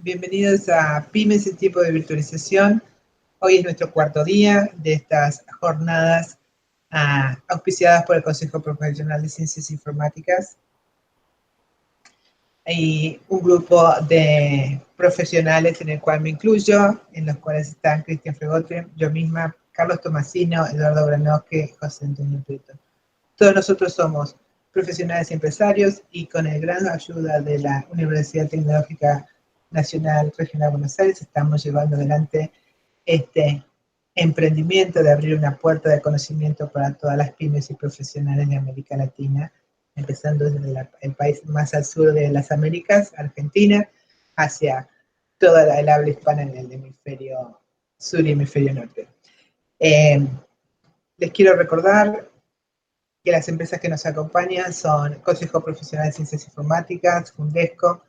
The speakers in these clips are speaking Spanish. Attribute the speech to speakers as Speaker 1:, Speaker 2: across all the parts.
Speaker 1: Bienvenidos a Pymes en tiempo de virtualización. Hoy es nuestro cuarto día de estas jornadas auspiciadas por el Consejo Profesional de Ciencias Informáticas. Hay un grupo de profesionales en el cual me incluyo, en los cuales están Cristian Fregotre, yo misma, Carlos Tomasino, Eduardo Granoque, José Antonio Prieto. Todos nosotros somos profesionales y empresarios y con la gran ayuda de la Universidad Tecnológica Nacional Regional de Buenos Aires estamos llevando adelante este emprendimiento de abrir una puerta de conocimiento para todas las pymes y profesionales de América Latina, empezando desde el país más al sur de las Américas, Argentina, hacia toda el habla hispana en el hemisferio sur y hemisferio norte. Les quiero recordar que las empresas que nos acompañan son Consejo Profesional de Ciencias Informáticas, Fundesco,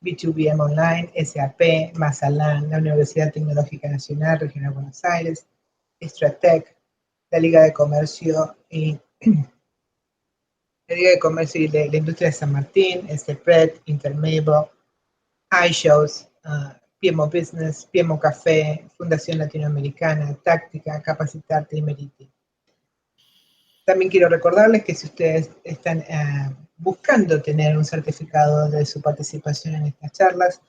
Speaker 1: B2BM Online, SAP, Mazalán, la Universidad Tecnológica Nacional Regional de Buenos Aires, Stratec, la Liga de Comercio y la Industria de San Martín, SPRED, Intermebo, iShows, PMO Business, PMO Café, Fundación Latinoamericana, Táctica, Capacitarte y Meriti. También quiero recordarles que si ustedes están buscando tener un certificado de su participación en estas charlas,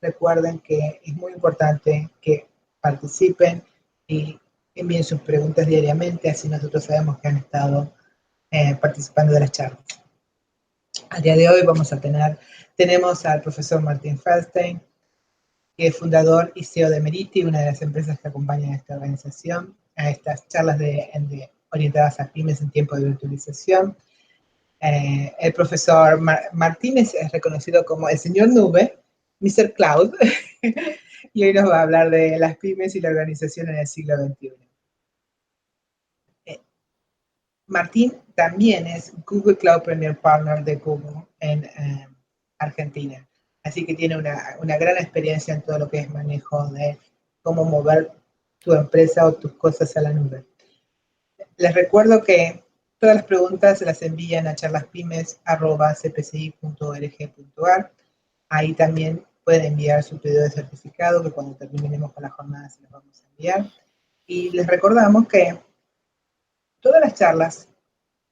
Speaker 1: recuerden que es muy importante que participen y envíen sus preguntas diariamente, así nosotros sabemos que han estado participando de las charlas. Al día de hoy tenemos al profesor Martín Feldstein, que es fundador y CEO de Meriti, una de las empresas que acompañan a esta organización, a estas charlas orientadas a pymes en tiempo de virtualización. El profesor Martínez es reconocido como el señor Nube, Mr. Cloud, y hoy nos va a hablar de las pymes y la organización en el siglo XXI. Martín también es Google Cloud Premier Partner de Google en Argentina, así que tiene una gran experiencia en todo lo que es manejo de cómo mover tu empresa o tus cosas a la nube. Les recuerdo que todas las preguntas se las envían a charlaspymes@cpci.org.ar. Ahí también pueden enviar su pedido de certificado, que cuando terminemos con la jornada se los vamos a enviar. Y les recordamos que todas las charlas,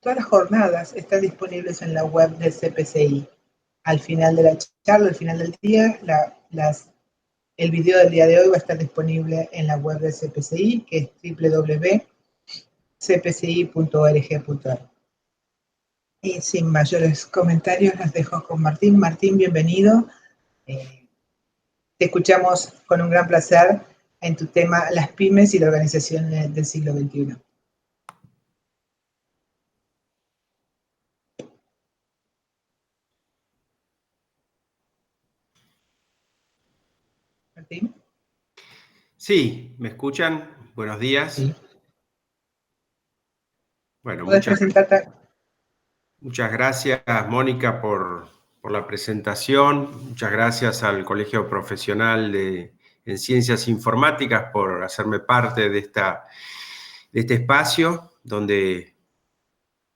Speaker 1: todas las jornadas están disponibles en la web de CPCI. Al final de la charla, al final del día, el video del día de hoy va a estar disponible en la web de CPCI, que es www.cpci.org.ar. Y sin mayores comentarios, los dejo con Martín. Martín, bienvenido. Te escuchamos con un gran placer en tu tema, las pymes y la organización del siglo XXI. Martín.
Speaker 2: Sí, ¿me escuchan? Buenos días.
Speaker 1: Sí.
Speaker 2: Bueno,
Speaker 1: muchas
Speaker 2: gracias, Mónica, por la presentación. Muchas gracias al Colegio Profesional en Ciencias Informáticas por hacerme parte de este espacio, donde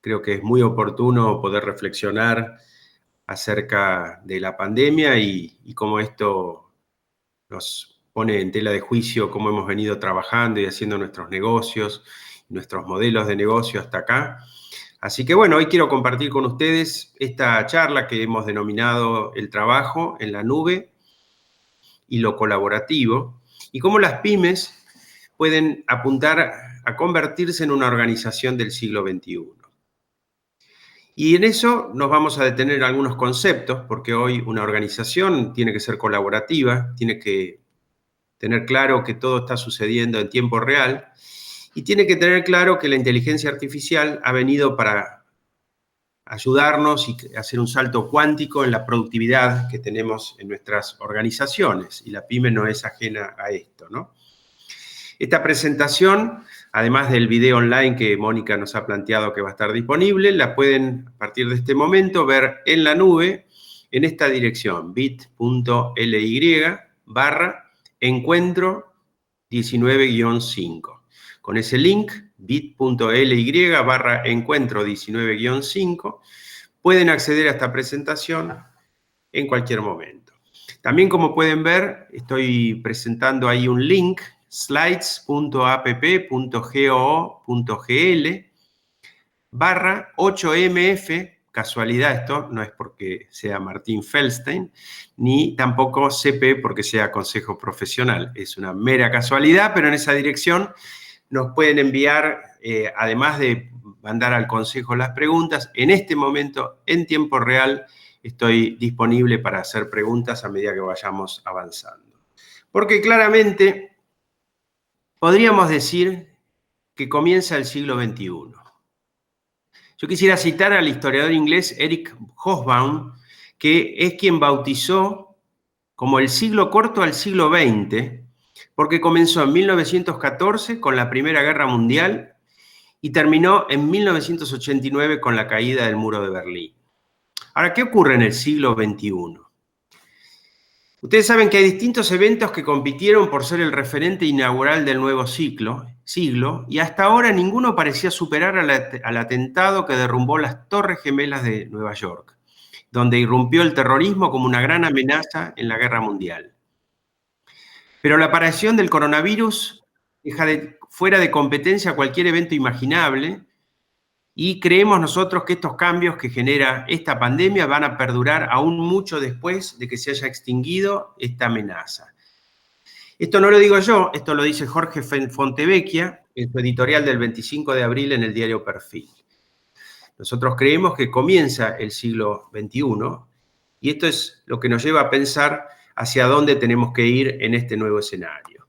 Speaker 2: creo que es muy oportuno poder reflexionar acerca de la pandemia y cómo esto nos pone en tela de juicio cómo hemos venido trabajando y haciendo nuestros negocios, nuestros modelos de negocio hasta acá. Así que bueno, hoy quiero compartir con ustedes esta charla que hemos denominado el trabajo en la nube y lo colaborativo, y cómo las pymes pueden apuntar a convertirse en una organización del siglo XXI. Y en eso nos vamos a detener en algunos conceptos, porque hoy una organización tiene que ser colaborativa, tiene que tener claro que todo está sucediendo en tiempo real y tiene que tener claro que la inteligencia artificial ha venido para ayudarnos y hacer un salto cuántico en la productividad que tenemos en nuestras organizaciones, y la pyme no es ajena a esto, ¿no? Esta presentación, además del video online que Mónica nos ha planteado que va a estar disponible, la pueden a partir de este momento ver en la nube en esta dirección, bit.ly/encuentro 19-5. Con ese link, bit.ly/encuentro 19-5, pueden acceder a esta presentación en cualquier momento. También, como pueden ver, estoy presentando ahí un link, slides.app.goo.gl/8mf, casualidad esto, no es porque sea Martín Feldstein, ni tampoco CP porque sea Consejo Profesional, es una mera casualidad, pero en esa dirección nos pueden enviar, además de mandar al Consejo las preguntas, en este momento, en tiempo real, estoy disponible para hacer preguntas a medida que vayamos avanzando. Porque claramente podríamos decir que comienza el siglo XXI. Yo quisiera citar al historiador inglés Eric Hobsbawm, que es quien bautizó como el siglo corto al siglo XX, porque comenzó en 1914 con la Primera Guerra Mundial y terminó en 1989 con la caída del Muro de Berlín. Ahora, ¿qué ocurre en el siglo XXI? Ustedes saben que hay distintos eventos que compitieron por ser el referente inaugural del nuevo siglo, y hasta ahora ninguno parecía superar al atentado que derrumbó las Torres Gemelas de Nueva York, donde irrumpió el terrorismo como una gran amenaza en la guerra mundial. Pero la aparición del coronavirus deja fuera de competencia cualquier evento imaginable, y creemos nosotros que estos cambios que genera esta pandemia van a perdurar aún mucho después de que se haya extinguido esta amenaza. Esto no lo digo yo, esto lo dice Jorge Fontevecchia en su editorial del 25 de abril en el diario Perfil. Nosotros creemos que comienza el siglo XXI y esto es lo que nos lleva a pensar hacia dónde tenemos que ir en este nuevo escenario.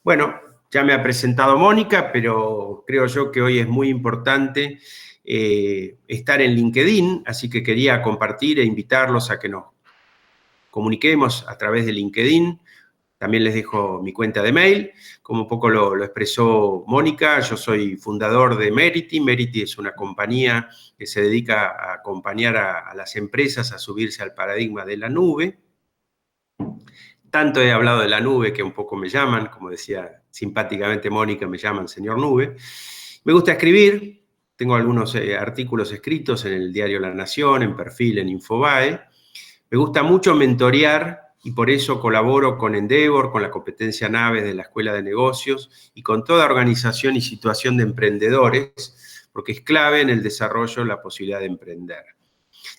Speaker 2: Bueno, ya me ha presentado Mónica, pero creo yo que hoy es muy importante estar en LinkedIn, así que quería compartir e invitarlos a que nos comuniquemos a través de LinkedIn. También les dejo mi cuenta de mail, como un poco lo expresó Mónica. Yo soy fundador de Merity. Merity es una compañía que se dedica a acompañar a las empresas a subirse al paradigma de la nube. Tanto he hablado de la nube que un poco me llaman, como decía simpáticamente Mónica, me llaman señor nube. Me gusta escribir, tengo algunos artículos escritos en el diario La Nación, en Perfil, en Infobae. Me gusta mucho mentorear y por eso colaboro con Endeavor, con la competencia Naves de la Escuela de Negocios y con toda organización y situación de emprendedores, porque es clave en el desarrollo la posibilidad de emprender.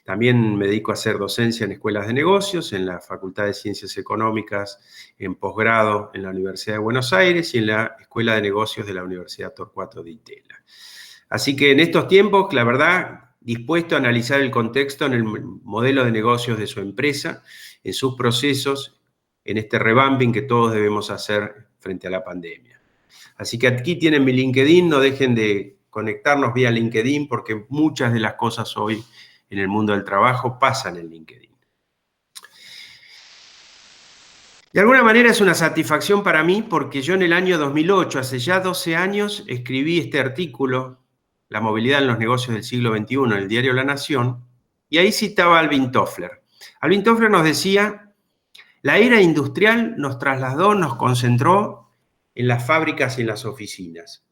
Speaker 2: También me dedico a hacer docencia en escuelas de negocios, en la Facultad de Ciencias Económicas, en posgrado en la Universidad de Buenos Aires y en la Escuela de Negocios de la Universidad Torcuato Di Tella. Así que en estos tiempos, la verdad, dispuesto a analizar el contexto en el modelo de negocios de su empresa, en sus procesos, en este revamping que todos debemos hacer frente a la pandemia. Así que aquí tienen mi LinkedIn, no dejen de conectarnos vía LinkedIn porque muchas de las cosas hoy en el mundo del trabajo pasan en LinkedIn. De alguna manera es una satisfacción para mí porque yo en el año 2008, hace ya 12 años, escribí este artículo, La movilidad en los negocios del siglo XXI, en el diario La Nación, y ahí citaba a Alvin Toffler. Alvin Toffler nos decía, la era industrial nos trasladó, nos concentró en las fábricas y en las oficinas.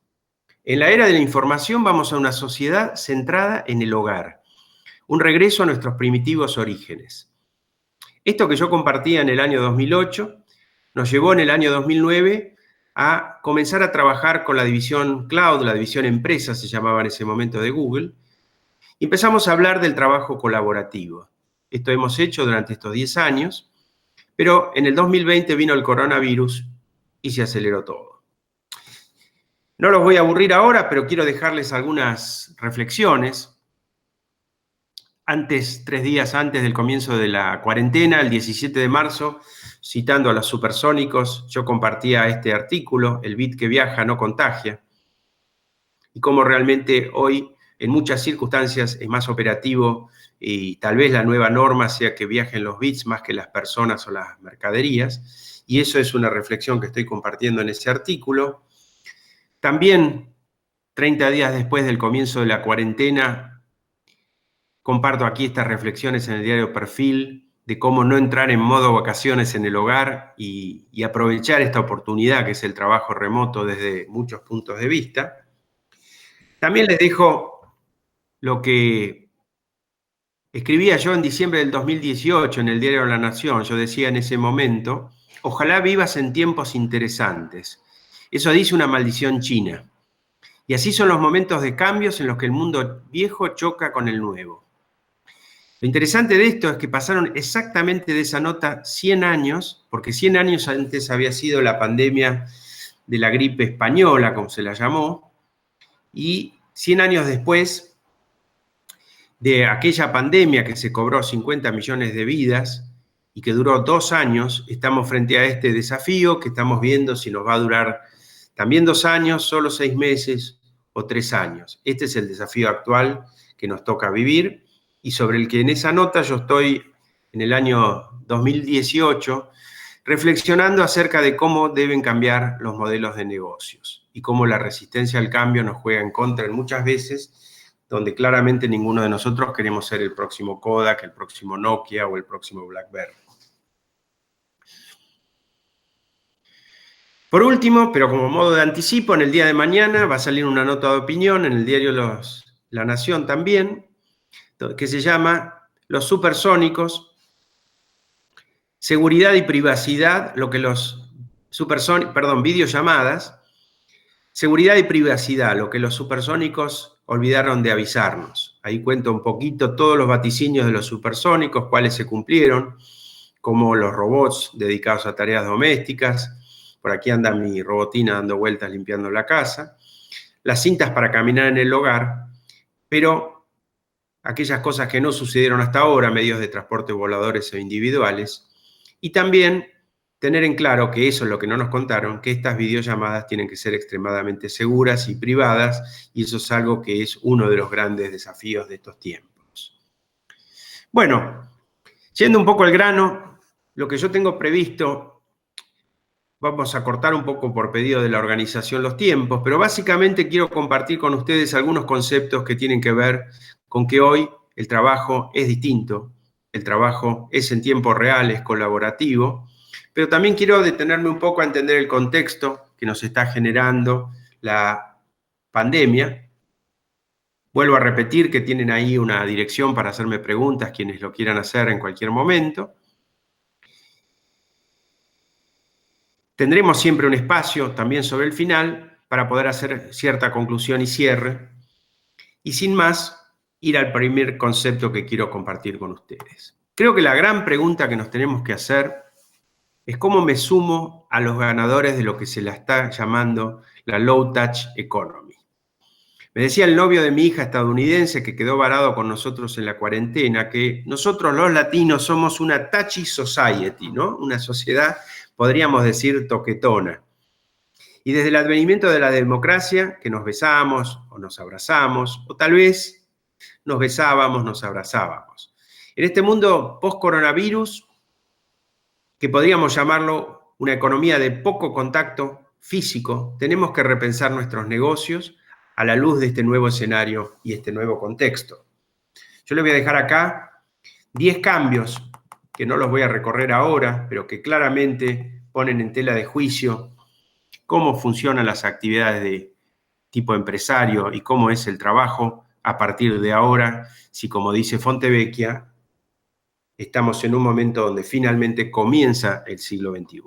Speaker 2: En la era de la información vamos a una sociedad centrada en el hogar. Un regreso a nuestros primitivos orígenes. Esto que yo compartía en el año 2008 nos llevó en el año 2009 a comenzar a trabajar con la división Cloud, la división Empresa, se llamaba en ese momento de Google, y empezamos a hablar del trabajo colaborativo. Esto hemos hecho durante estos 10 años, pero en el 2020 vino el coronavirus y se aceleró todo. No los voy a aburrir ahora, pero quiero dejarles algunas reflexiones. 3 días antes del comienzo de la cuarentena, el 17 de marzo, citando a los supersónicos, yo compartía este artículo, El bit que viaja no contagia, y cómo realmente hoy, en muchas circunstancias, es más operativo y tal vez la nueva norma sea que viajen los bits más que las personas o las mercaderías, y eso es una reflexión que estoy compartiendo en ese artículo. También, 30 días después del comienzo de la cuarentena, comparto aquí estas reflexiones en el diario Perfil de cómo no entrar en modo vacaciones en el hogar y aprovechar esta oportunidad que es el trabajo remoto desde muchos puntos de vista. También les dejo lo que Escribía yo en diciembre del 2018 en el diario La Nación, yo decía en ese momento, ojalá vivas en tiempos interesantes. Eso dice una maldición china. Y así son los momentos de cambios en los que el mundo viejo choca con el nuevo. Lo interesante de esto es que pasaron exactamente de esa nota 100 años, porque 100 años antes había sido la pandemia de la gripe española, como se la llamó, y 100 años después de aquella pandemia que se cobró 50 millones de vidas y que duró 2 años, estamos frente a este desafío que estamos viendo si nos va a durar también 2 años, solo 6 meses o 3 años. Este es el desafío actual que nos toca vivir y sobre el que en esa nota yo estoy en el año 2018 reflexionando acerca de cómo deben cambiar los modelos de negocios y cómo la resistencia al cambio nos juega en contra en muchas veces, donde claramente ninguno de nosotros queremos ser el próximo Kodak, el próximo Nokia o el próximo BlackBerry. Por último, pero como modo de anticipo, en el día de mañana va a salir una nota de opinión en el diario La Nación también, que se llama Los supersónicos, seguridad y privacidad, lo que los videollamadas, seguridad y privacidad, lo que los supersónicos olvidaron de avisarnos. Ahí cuento un poquito todos los vaticinios de los supersónicos, cuáles se cumplieron, como los robots dedicados a tareas domésticas. Por aquí anda mi robotina dando vueltas limpiando la casa. Las cintas para caminar en el hogar, pero aquellas cosas que no sucedieron hasta ahora, medios de transporte voladores o individuales, y también tener en claro que eso es lo que no nos contaron, que estas videollamadas tienen que ser extremadamente seguras y privadas, y eso es algo que es uno de los grandes desafíos de estos tiempos. Bueno, yendo un poco al grano, lo que yo tengo previsto, vamos a cortar un poco por pedido de la organización los tiempos, pero básicamente quiero compartir con ustedes algunos conceptos que tienen que ver con que hoy el trabajo es distinto, el trabajo es en tiempo real, es colaborativo, pero también quiero detenerme un poco a entender el contexto que nos está generando la pandemia. Vuelvo a repetir que tienen ahí una dirección para hacerme preguntas, quienes lo quieran hacer en cualquier momento. Tendremos siempre un espacio también sobre el final para poder hacer cierta conclusión y cierre. Y sin más, ir al primer concepto que quiero compartir con ustedes. Creo que la gran pregunta que nos tenemos que hacer es cómo me sumo a los ganadores de lo que se la está llamando la low touch economy. Me decía el novio de mi hija estadounidense que quedó varado con nosotros en la cuarentena que nosotros los latinos somos una touchy society, ¿no? Una sociedad, podríamos decir, toquetona. Y desde el advenimiento de la democracia, que nos besamos o nos abrazamos, o tal vez nos besábamos, nos abrazábamos. En este mundo post-coronavirus, que podríamos llamarlo una economía de poco contacto físico, tenemos que repensar nuestros negocios a la luz de este nuevo escenario y este nuevo contexto. Yo les voy a dejar acá 10 cambios, que no los voy a recorrer ahora, pero que claramente ponen en tela de juicio cómo funcionan las actividades de tipo empresario y cómo es el trabajo a partir de ahora, si como dice Fontevecchia, estamos en un momento donde finalmente comienza el siglo XXI.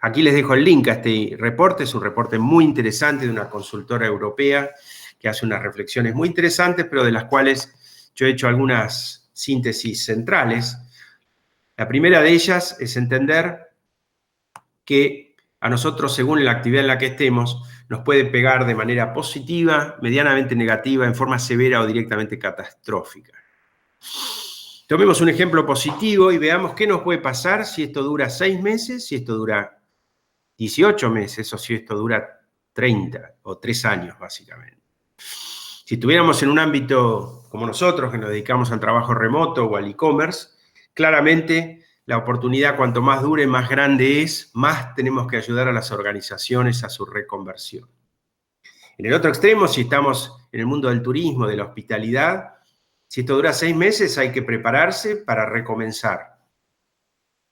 Speaker 2: Aquí les dejo el link a este reporte, es un reporte muy interesante de una consultora europea que hace unas reflexiones muy interesantes, pero de las cuales yo he hecho algunas síntesis centrales. La primera de ellas es entender que a nosotros, según la actividad en la que estemos, nos puede pegar de manera positiva, medianamente negativa, en forma severa o directamente catastrófica. Tomemos un ejemplo positivo y veamos qué nos puede pasar si esto dura 6 meses, si esto dura 18 meses o si esto dura 30 o 3 años, básicamente. Si estuviéramos en un ámbito como nosotros, que nos dedicamos al trabajo remoto o al e-commerce, claramente la oportunidad, cuanto más dure, más grande es, más tenemos que ayudar a las organizaciones a su reconversión. En el otro extremo, si estamos en el mundo del turismo, de la hospitalidad, si esto dura 6 meses, hay que prepararse para recomenzar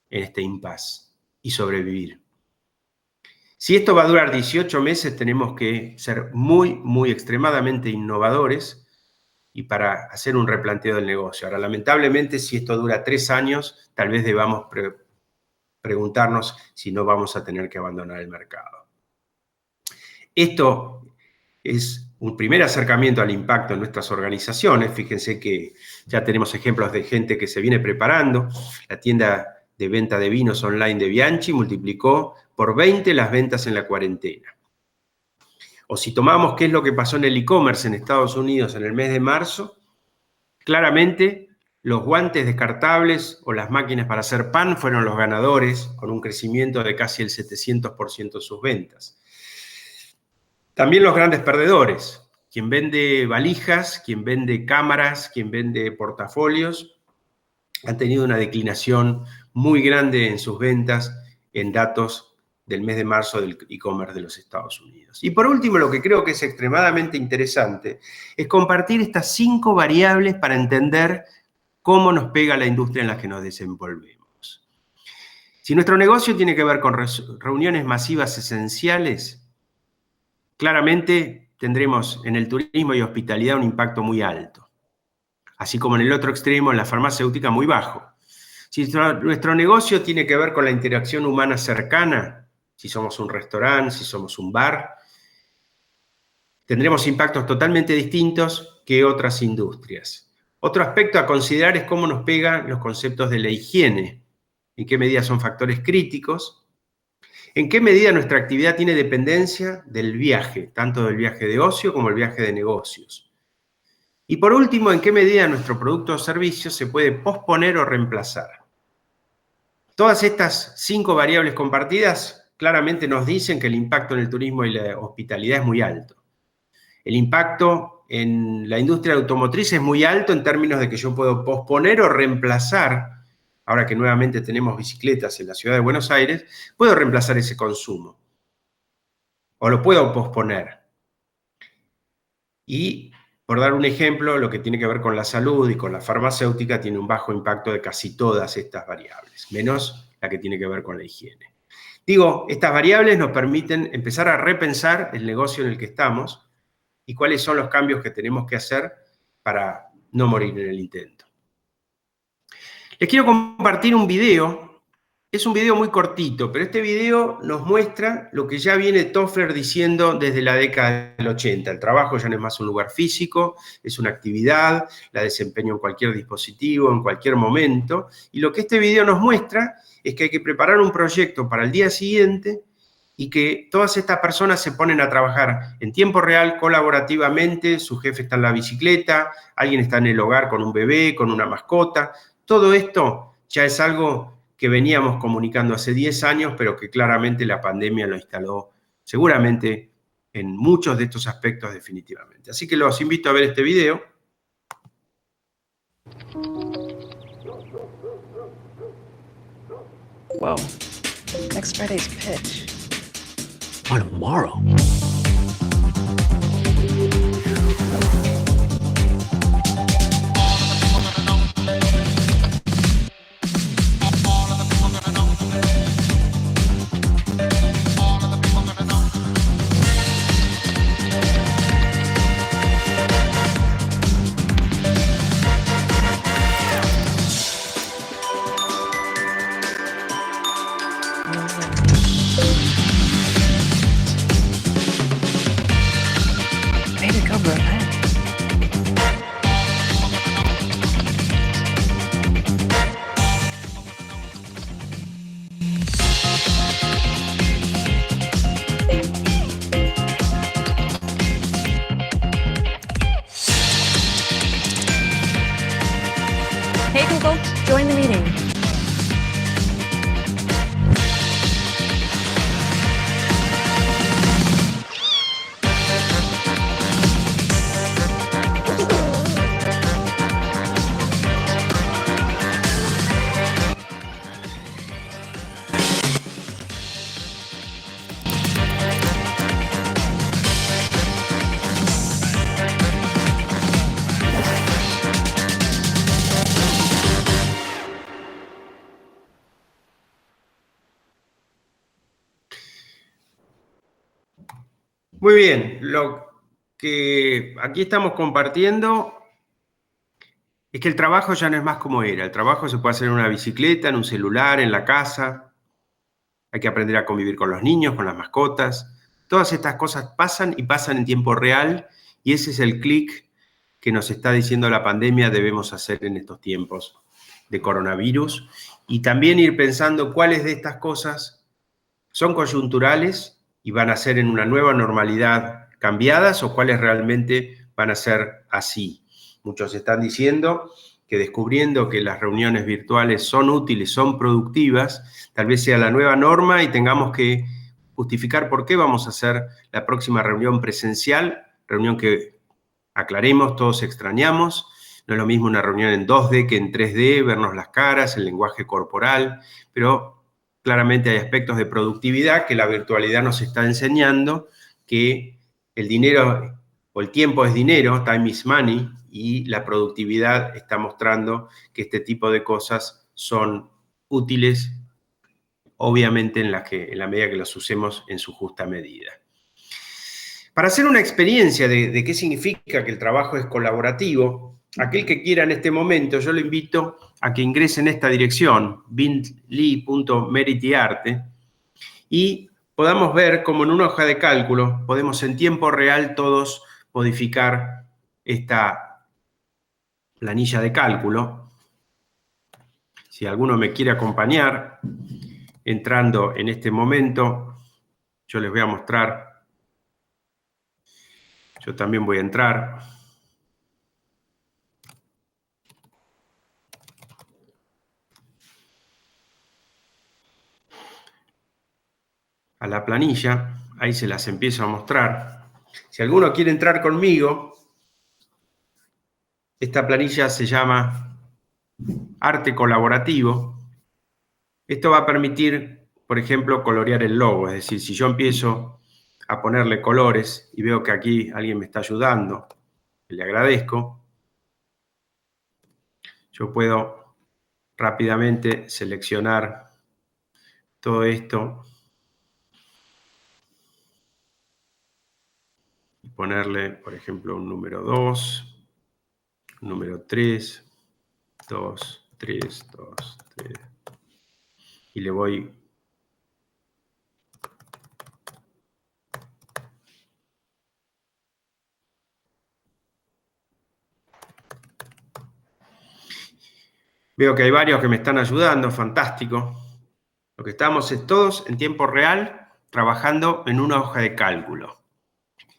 Speaker 2: en este impasse y sobrevivir. Si esto va a durar 18 meses, tenemos que ser muy, muy extremadamente innovadores y para hacer un replanteo del negocio. Ahora, lamentablemente, si esto dura 3 años, tal vez debamos preguntarnos si no vamos a tener que abandonar el mercado. Esto es un primer acercamiento al impacto en nuestras organizaciones. Fíjense que ya tenemos ejemplos de gente que se viene preparando. La tienda de venta de vinos online de Bianchi multiplicó por 20 las ventas en la cuarentena. O si tomamos qué es lo que pasó en el e-commerce en Estados Unidos en el mes de marzo, claramente los guantes descartables o las máquinas para hacer pan fueron los ganadores, con un crecimiento de casi el 700% en sus ventas. También los grandes perdedores, quien vende valijas, quien vende cámaras, quien vende portafolios, han tenido una declinación muy grande en sus ventas en datos del mes de marzo del e-commerce de los Estados Unidos. Y por último, lo que creo que es extremadamente interesante es compartir estas 5 variables para entender cómo nos pega la industria en la que nos desenvolvemos. Si nuestro negocio tiene que ver con reuniones masivas esenciales, claramente tendremos en el turismo y hospitalidad un impacto muy alto, así como en el otro extremo, en la farmacéutica, muy bajo. Si nuestro negocio tiene que ver con la interacción humana cercana, si somos un restaurante, si somos un bar, tendremos impactos totalmente distintos que otras industrias. Otro aspecto a considerar es cómo nos pegan los conceptos de la higiene, en qué medida son factores críticos, en qué medida nuestra actividad tiene dependencia del viaje, tanto del viaje de ocio como el viaje de negocios. Y por último, en qué medida nuestro producto o servicio se puede posponer o reemplazar. Todas estas 5 variables compartidas claramente nos dicen que el impacto en el turismo y la hospitalidad es muy alto. El impacto en la industria automotriz es muy alto en términos de que yo puedo posponer o reemplazar, ahora que nuevamente tenemos bicicletas en la ciudad de Buenos Aires, puedo reemplazar ese consumo o lo puedo posponer. Y, por dar un ejemplo, lo que tiene que ver con la salud y con la farmacéutica tiene un bajo impacto de casi todas estas variables, menos la que tiene que ver con la higiene. Digo, estas variables nos permiten empezar a repensar el negocio en el que estamos y cuáles son los cambios que tenemos que hacer para no morir en el intento. Les quiero compartir un video. Es un video muy cortito, pero este video nos muestra lo que ya viene Toffler diciendo desde la década del 80. El trabajo ya no es más un lugar físico, es una actividad, la desempeño en cualquier dispositivo, en cualquier momento. Y lo que este video nos muestra es que hay que preparar un proyecto para el día siguiente y que todas estas personas se ponen a trabajar en tiempo real, colaborativamente, su jefe está en la bicicleta, alguien está en el hogar con un bebé, con una mascota. Todo esto ya es algo que veníamos comunicando hace 10 años, pero que claramente la pandemia lo instaló seguramente en muchos de estos aspectos definitivamente. Así que los invito a ver este video.
Speaker 3: Whoa. Next Friday's pitch. Or tomorrow.
Speaker 4: Hey Google, join the meeting.
Speaker 2: Muy bien, lo que aquí estamos compartiendo es que el trabajo ya no es más como era. El trabajo se puede hacer en una bicicleta, en un celular, en la casa. Hay que aprender a convivir con los niños, con las mascotas. Todas estas cosas pasan y pasan en tiempo real, y ese es el clic que nos está diciendo la pandemia debemos hacer en estos tiempos de coronavirus, y también ir pensando cuáles de estas cosas son coyunturales y van a ser en una nueva normalidad cambiadas, o cuáles realmente van a ser así. Muchos están diciendo que descubriendo que las reuniones virtuales son útiles, son productivas, tal vez sea la nueva norma y tengamos que justificar por qué vamos a hacer la próxima reunión presencial, reunión que, aclaremos, todos extrañamos. No es lo mismo una reunión en 2D que en 3D, vernos las caras, el lenguaje corporal, pero claramente hay aspectos de productividad que la virtualidad nos está enseñando, que el dinero o el tiempo es dinero, time is money, y la productividad está mostrando que este tipo de cosas son útiles, obviamente en la medida que las usemos en su justa medida. Para hacer una experiencia de qué significa que el trabajo es colaborativo, aquel que quiera en este momento, yo lo invito a que ingrese en esta dirección, bit.ly.merityarte, y podamos ver cómo en una hoja de cálculo podemos en tiempo real todos modificar esta planilla de cálculo. Si alguno me quiere acompañar, entrando en este momento, yo les voy a mostrar. Yo también voy a entrar. A la planilla, ahí se las empiezo a mostrar. Si alguno quiere entrar conmigo, esta planilla se llama Arte Colaborativo. Esto va a permitir, por ejemplo, colorear el logo. Es decir, si yo empiezo a ponerle colores y veo que aquí alguien me está ayudando, le agradezco, yo puedo rápidamente seleccionar todo esto y ponerle, por ejemplo, un número 2, un número 3, 2, 3, 2, 3. Y le voy veo que hay varios que me están ayudando, fantástico. Lo que estamos es todos en tiempo real trabajando en una hoja de cálculo.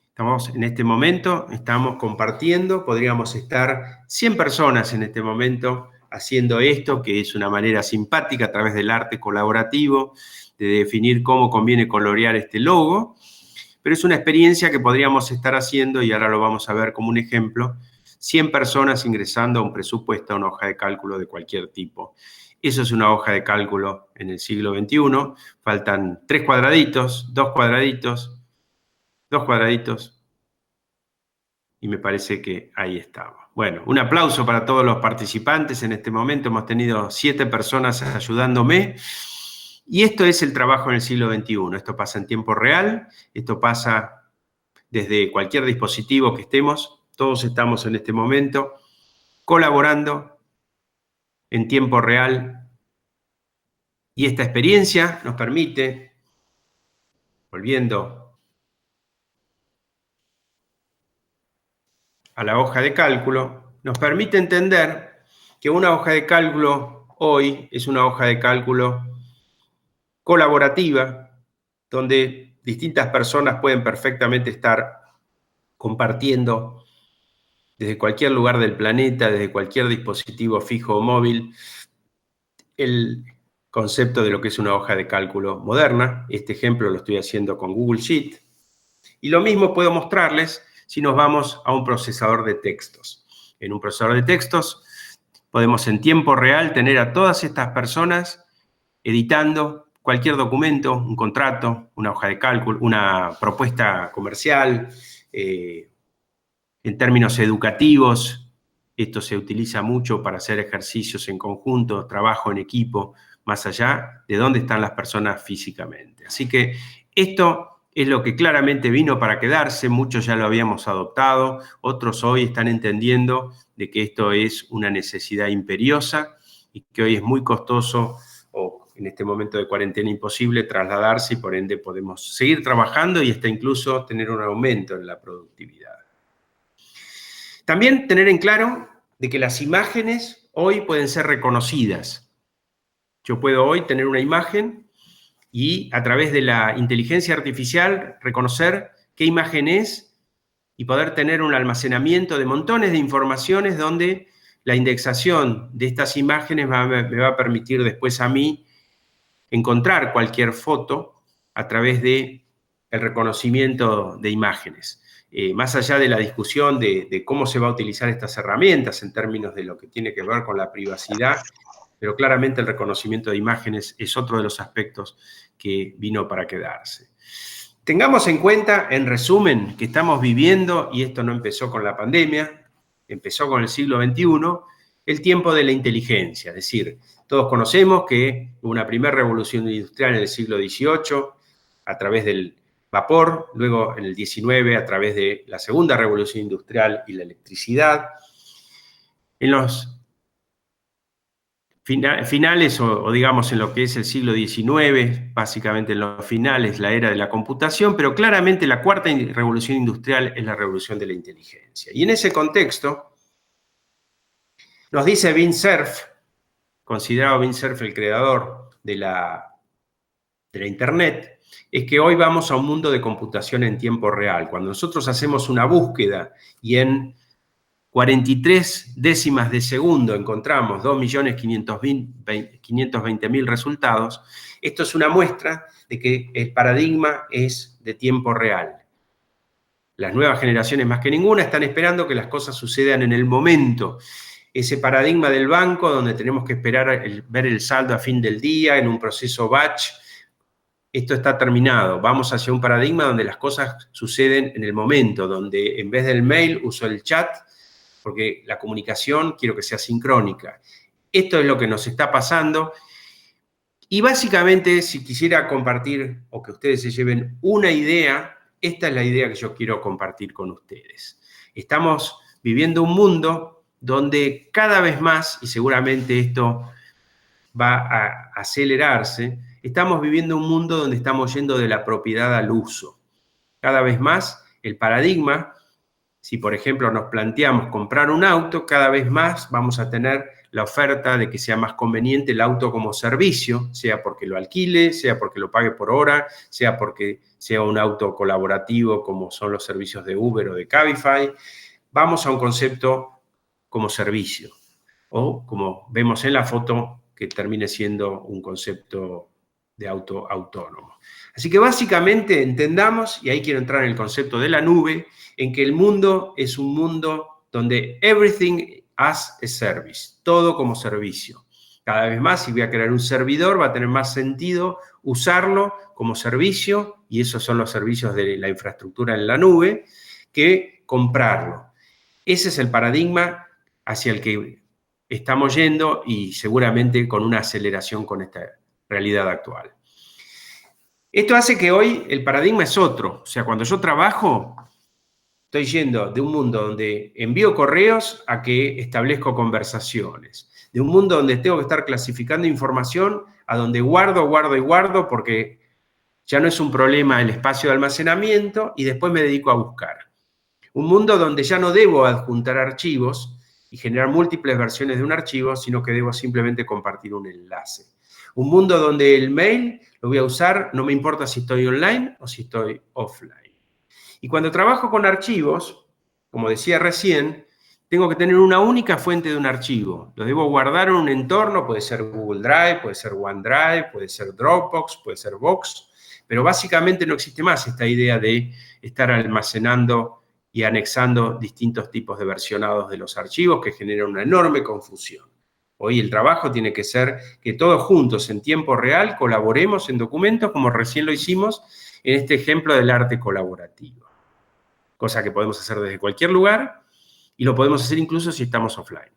Speaker 2: Estamos en este momento, estamos compartiendo, podríamos estar 100 personas en este momento haciendo esto, que es una manera simpática a través del arte colaborativo, de definir cómo conviene colorear este logo, pero es una experiencia que podríamos estar haciendo, y ahora lo vamos a ver como un ejemplo, 100 personas ingresando a un presupuesto, a una hoja de cálculo de cualquier tipo. Eso es una hoja de cálculo en el siglo XXI. Faltan 3 cuadraditos, 2 cuadraditos, 2 cuadraditos, y me parece que ahí estamos. Bueno, un aplauso para todos los participantes. En este momento hemos tenido 7 personas ayudándome, y esto es el trabajo en el siglo XXI. Esto pasa en tiempo real, esto pasa desde cualquier dispositivo que estemos. Todos estamos en este momento colaborando en tiempo real, y esta experiencia nos permite, volviendo a la hoja de cálculo, nos permite entender que una hoja de cálculo hoy es una hoja de cálculo colaborativa, donde distintas personas pueden perfectamente estar compartiendo desde cualquier lugar del planeta, desde cualquier dispositivo fijo o móvil, el concepto de lo que es una hoja de cálculo moderna. Este ejemplo lo estoy haciendo con Google Sheet. Y lo mismo puedo mostrarles si nos vamos a un procesador de textos. En un procesador de textos podemos en tiempo real tener a todas estas personas editando cualquier documento, un contrato, una hoja de cálculo, una propuesta comercial. En términos educativos, esto se utiliza mucho para hacer ejercicios en conjunto, trabajo en equipo, más allá de dónde están las personas físicamente. Así que esto es lo que claramente vino para quedarse, muchos ya lo habíamos adoptado, otros hoy están entendiendo de que esto es una necesidad imperiosa y que hoy es muy costoso o en este momento de cuarentena imposible trasladarse y por ende podemos seguir trabajando y hasta incluso tener un aumento en la productividad. También tener en claro de que las imágenes hoy pueden ser reconocidas. Yo puedo hoy tener una imagen y a través de la inteligencia artificial reconocer qué imagen es y poder tener un almacenamiento de montones de informaciones donde la indexación de estas imágenes me va a permitir después a mí encontrar cualquier foto a través del reconocimiento de imágenes. Más allá de la discusión de cómo se va a utilizar estas herramientas en términos de lo que tiene que ver con la privacidad, pero claramente el reconocimiento de imágenes es otro de los aspectos que vino para quedarse. Tengamos en cuenta, en resumen, que estamos viviendo, y esto no empezó con la pandemia, empezó con el siglo XXI, el tiempo de la inteligencia. Es decir, todos conocemos que hubo una primera revolución industrial en el siglo XVIII a través del vapor, luego en el XIX a través de la segunda revolución industrial y la electricidad. En los finales, o digamos en lo que es el siglo XIX, básicamente en los finales, la era de la computación, pero claramente la cuarta revolución industrial es la revolución de la inteligencia. Y en ese contexto, nos dice Vint Cerf, considerado Vint Cerf el creador de la Internet, es que hoy vamos a un mundo de computación en tiempo real. Cuando nosotros hacemos una búsqueda y en 43 décimas de segundo encontramos 2.520.000 resultados, esto es una muestra de que el paradigma es de tiempo real. Las nuevas generaciones más que ninguna están esperando que las cosas sucedan en el momento. Ese paradigma del banco donde tenemos que esperar ver el saldo a fin del día en un proceso batch, esto está terminado. Vamos hacia un paradigma donde las cosas suceden en el momento, donde en vez del mail uso el chat, porque la comunicación quiero que sea sincrónica. Esto es lo que nos está pasando. Y básicamente, si quisiera compartir o que ustedes se lleven una idea, esta es la idea que yo quiero compartir con ustedes. Estamos viviendo un mundo donde cada vez más, y seguramente esto va a acelerarse, estamos viviendo un mundo donde estamos yendo de la propiedad al uso. Cada vez más el paradigma, si por ejemplo nos planteamos comprar un auto, cada vez más vamos a tener la oferta de que sea más conveniente el auto como servicio, sea porque lo alquile, sea porque lo pague por hora, sea porque sea un auto colaborativo como son los servicios de Uber o de Cabify. Vamos a un concepto como servicio, o como vemos en la foto, que termine siendo un concepto de auto autónomo. Así que básicamente entendamos, y ahí quiero entrar en el concepto de la nube, en que el mundo es un mundo donde everything as a service, todo como servicio. Cada vez más, si voy a crear un servidor, va a tener más sentido usarlo como servicio, y esos son los servicios de la infraestructura en la nube, que comprarlo. Ese es el paradigma hacia el que estamos yendo y seguramente con una aceleración con esta realidad actual. Esto hace que hoy el paradigma es otro. O sea, cuando yo trabajo, estoy yendo de un mundo donde envío correos a que establezco conversaciones. De un mundo donde tengo que estar clasificando información a donde guardo, porque ya no es un problema el espacio de almacenamiento y después me dedico a buscar. Un mundo donde ya no debo adjuntar archivos y generar múltiples versiones de un archivo, sino que debo simplemente compartir un enlace. Un mundo donde el mail lo voy a usar, no me importa si estoy online o si estoy offline. Y cuando trabajo con archivos, como decía recién, tengo que tener una única fuente de un archivo. Lo debo guardar en un entorno, puede ser Google Drive, puede ser OneDrive, puede ser Dropbox, puede ser Box, pero básicamente no existe más esta idea de estar almacenando y anexando distintos tipos de versionados de los archivos que generan una enorme confusión. Hoy el trabajo tiene que ser que todos juntos en tiempo real colaboremos en documentos como recién lo hicimos en este ejemplo del arte colaborativo. Cosa que podemos hacer desde cualquier lugar y lo podemos hacer incluso si estamos offline.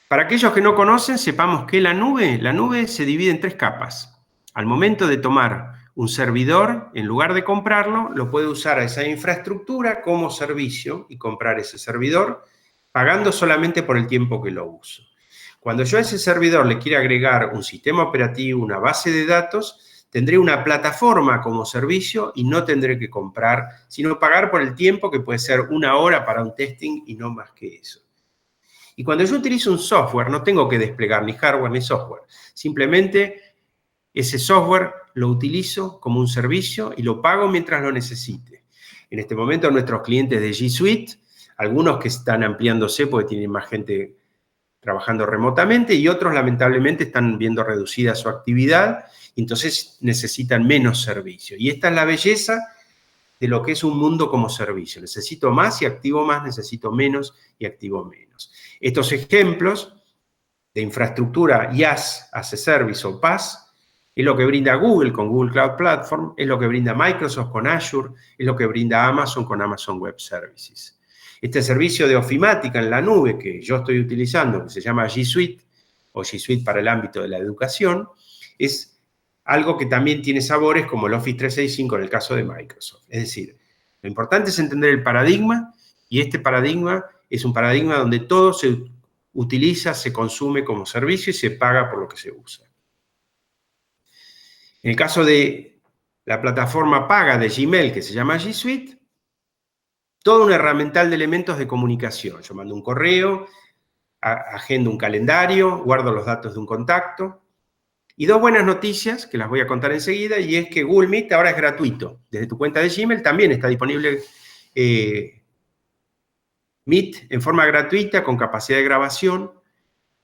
Speaker 2: Para aquellos que no conocen, sepamos que la nube se divide en 3 capas. al momento de tomar un servidor, en lugar de comprarlo, lo puede usar a esa infraestructura como servicio y comprar ese servidor, pagando solamente por el tiempo que lo uso. Cuando yo a ese servidor le quiera agregar un sistema operativo, una base de datos, tendré una plataforma como servicio y no tendré que comprar, sino pagar por el tiempo, que puede ser 1 hora para un testing y no más que eso. Y cuando yo utilizo un software, no tengo que desplegar ni hardware ni software. Simplemente ese software lo utilizo como un servicio y lo pago mientras lo necesite. En este momento nuestros clientes de G Suite, algunos que están ampliándose porque tienen más gente trabajando remotamente y otros lamentablemente están viendo reducida su actividad y entonces necesitan menos servicio. Y esta es la belleza de lo que es un mundo como servicio. Necesito más y activo más, necesito menos y activo menos. Estos ejemplos de infraestructura IaaS, as a Service o PaaS, es lo que brinda Google con Google Cloud Platform, es lo que brinda Microsoft con Azure, es lo que brinda Amazon con Amazon Web Services. Este servicio de ofimática en la nube que yo estoy utilizando, que se llama G Suite, o G Suite para el ámbito de la educación, es algo que también tiene sabores como el Office 365 en el caso de Microsoft. Es decir, lo importante es entender el paradigma, y este paradigma es un paradigma donde todo se utiliza, se consume como servicio y se paga por lo que se usa. En el caso de la plataforma paga de Gmail, que se llama G Suite, todo un herramental de elementos de comunicación. Yo mando un correo, agendo un calendario, guardo los datos de un contacto. Y 2 buenas noticias, que las voy a contar enseguida, y es que Google Meet ahora es gratuito. Desde tu cuenta de Gmail también está disponible Meet en forma gratuita, con capacidad de grabación.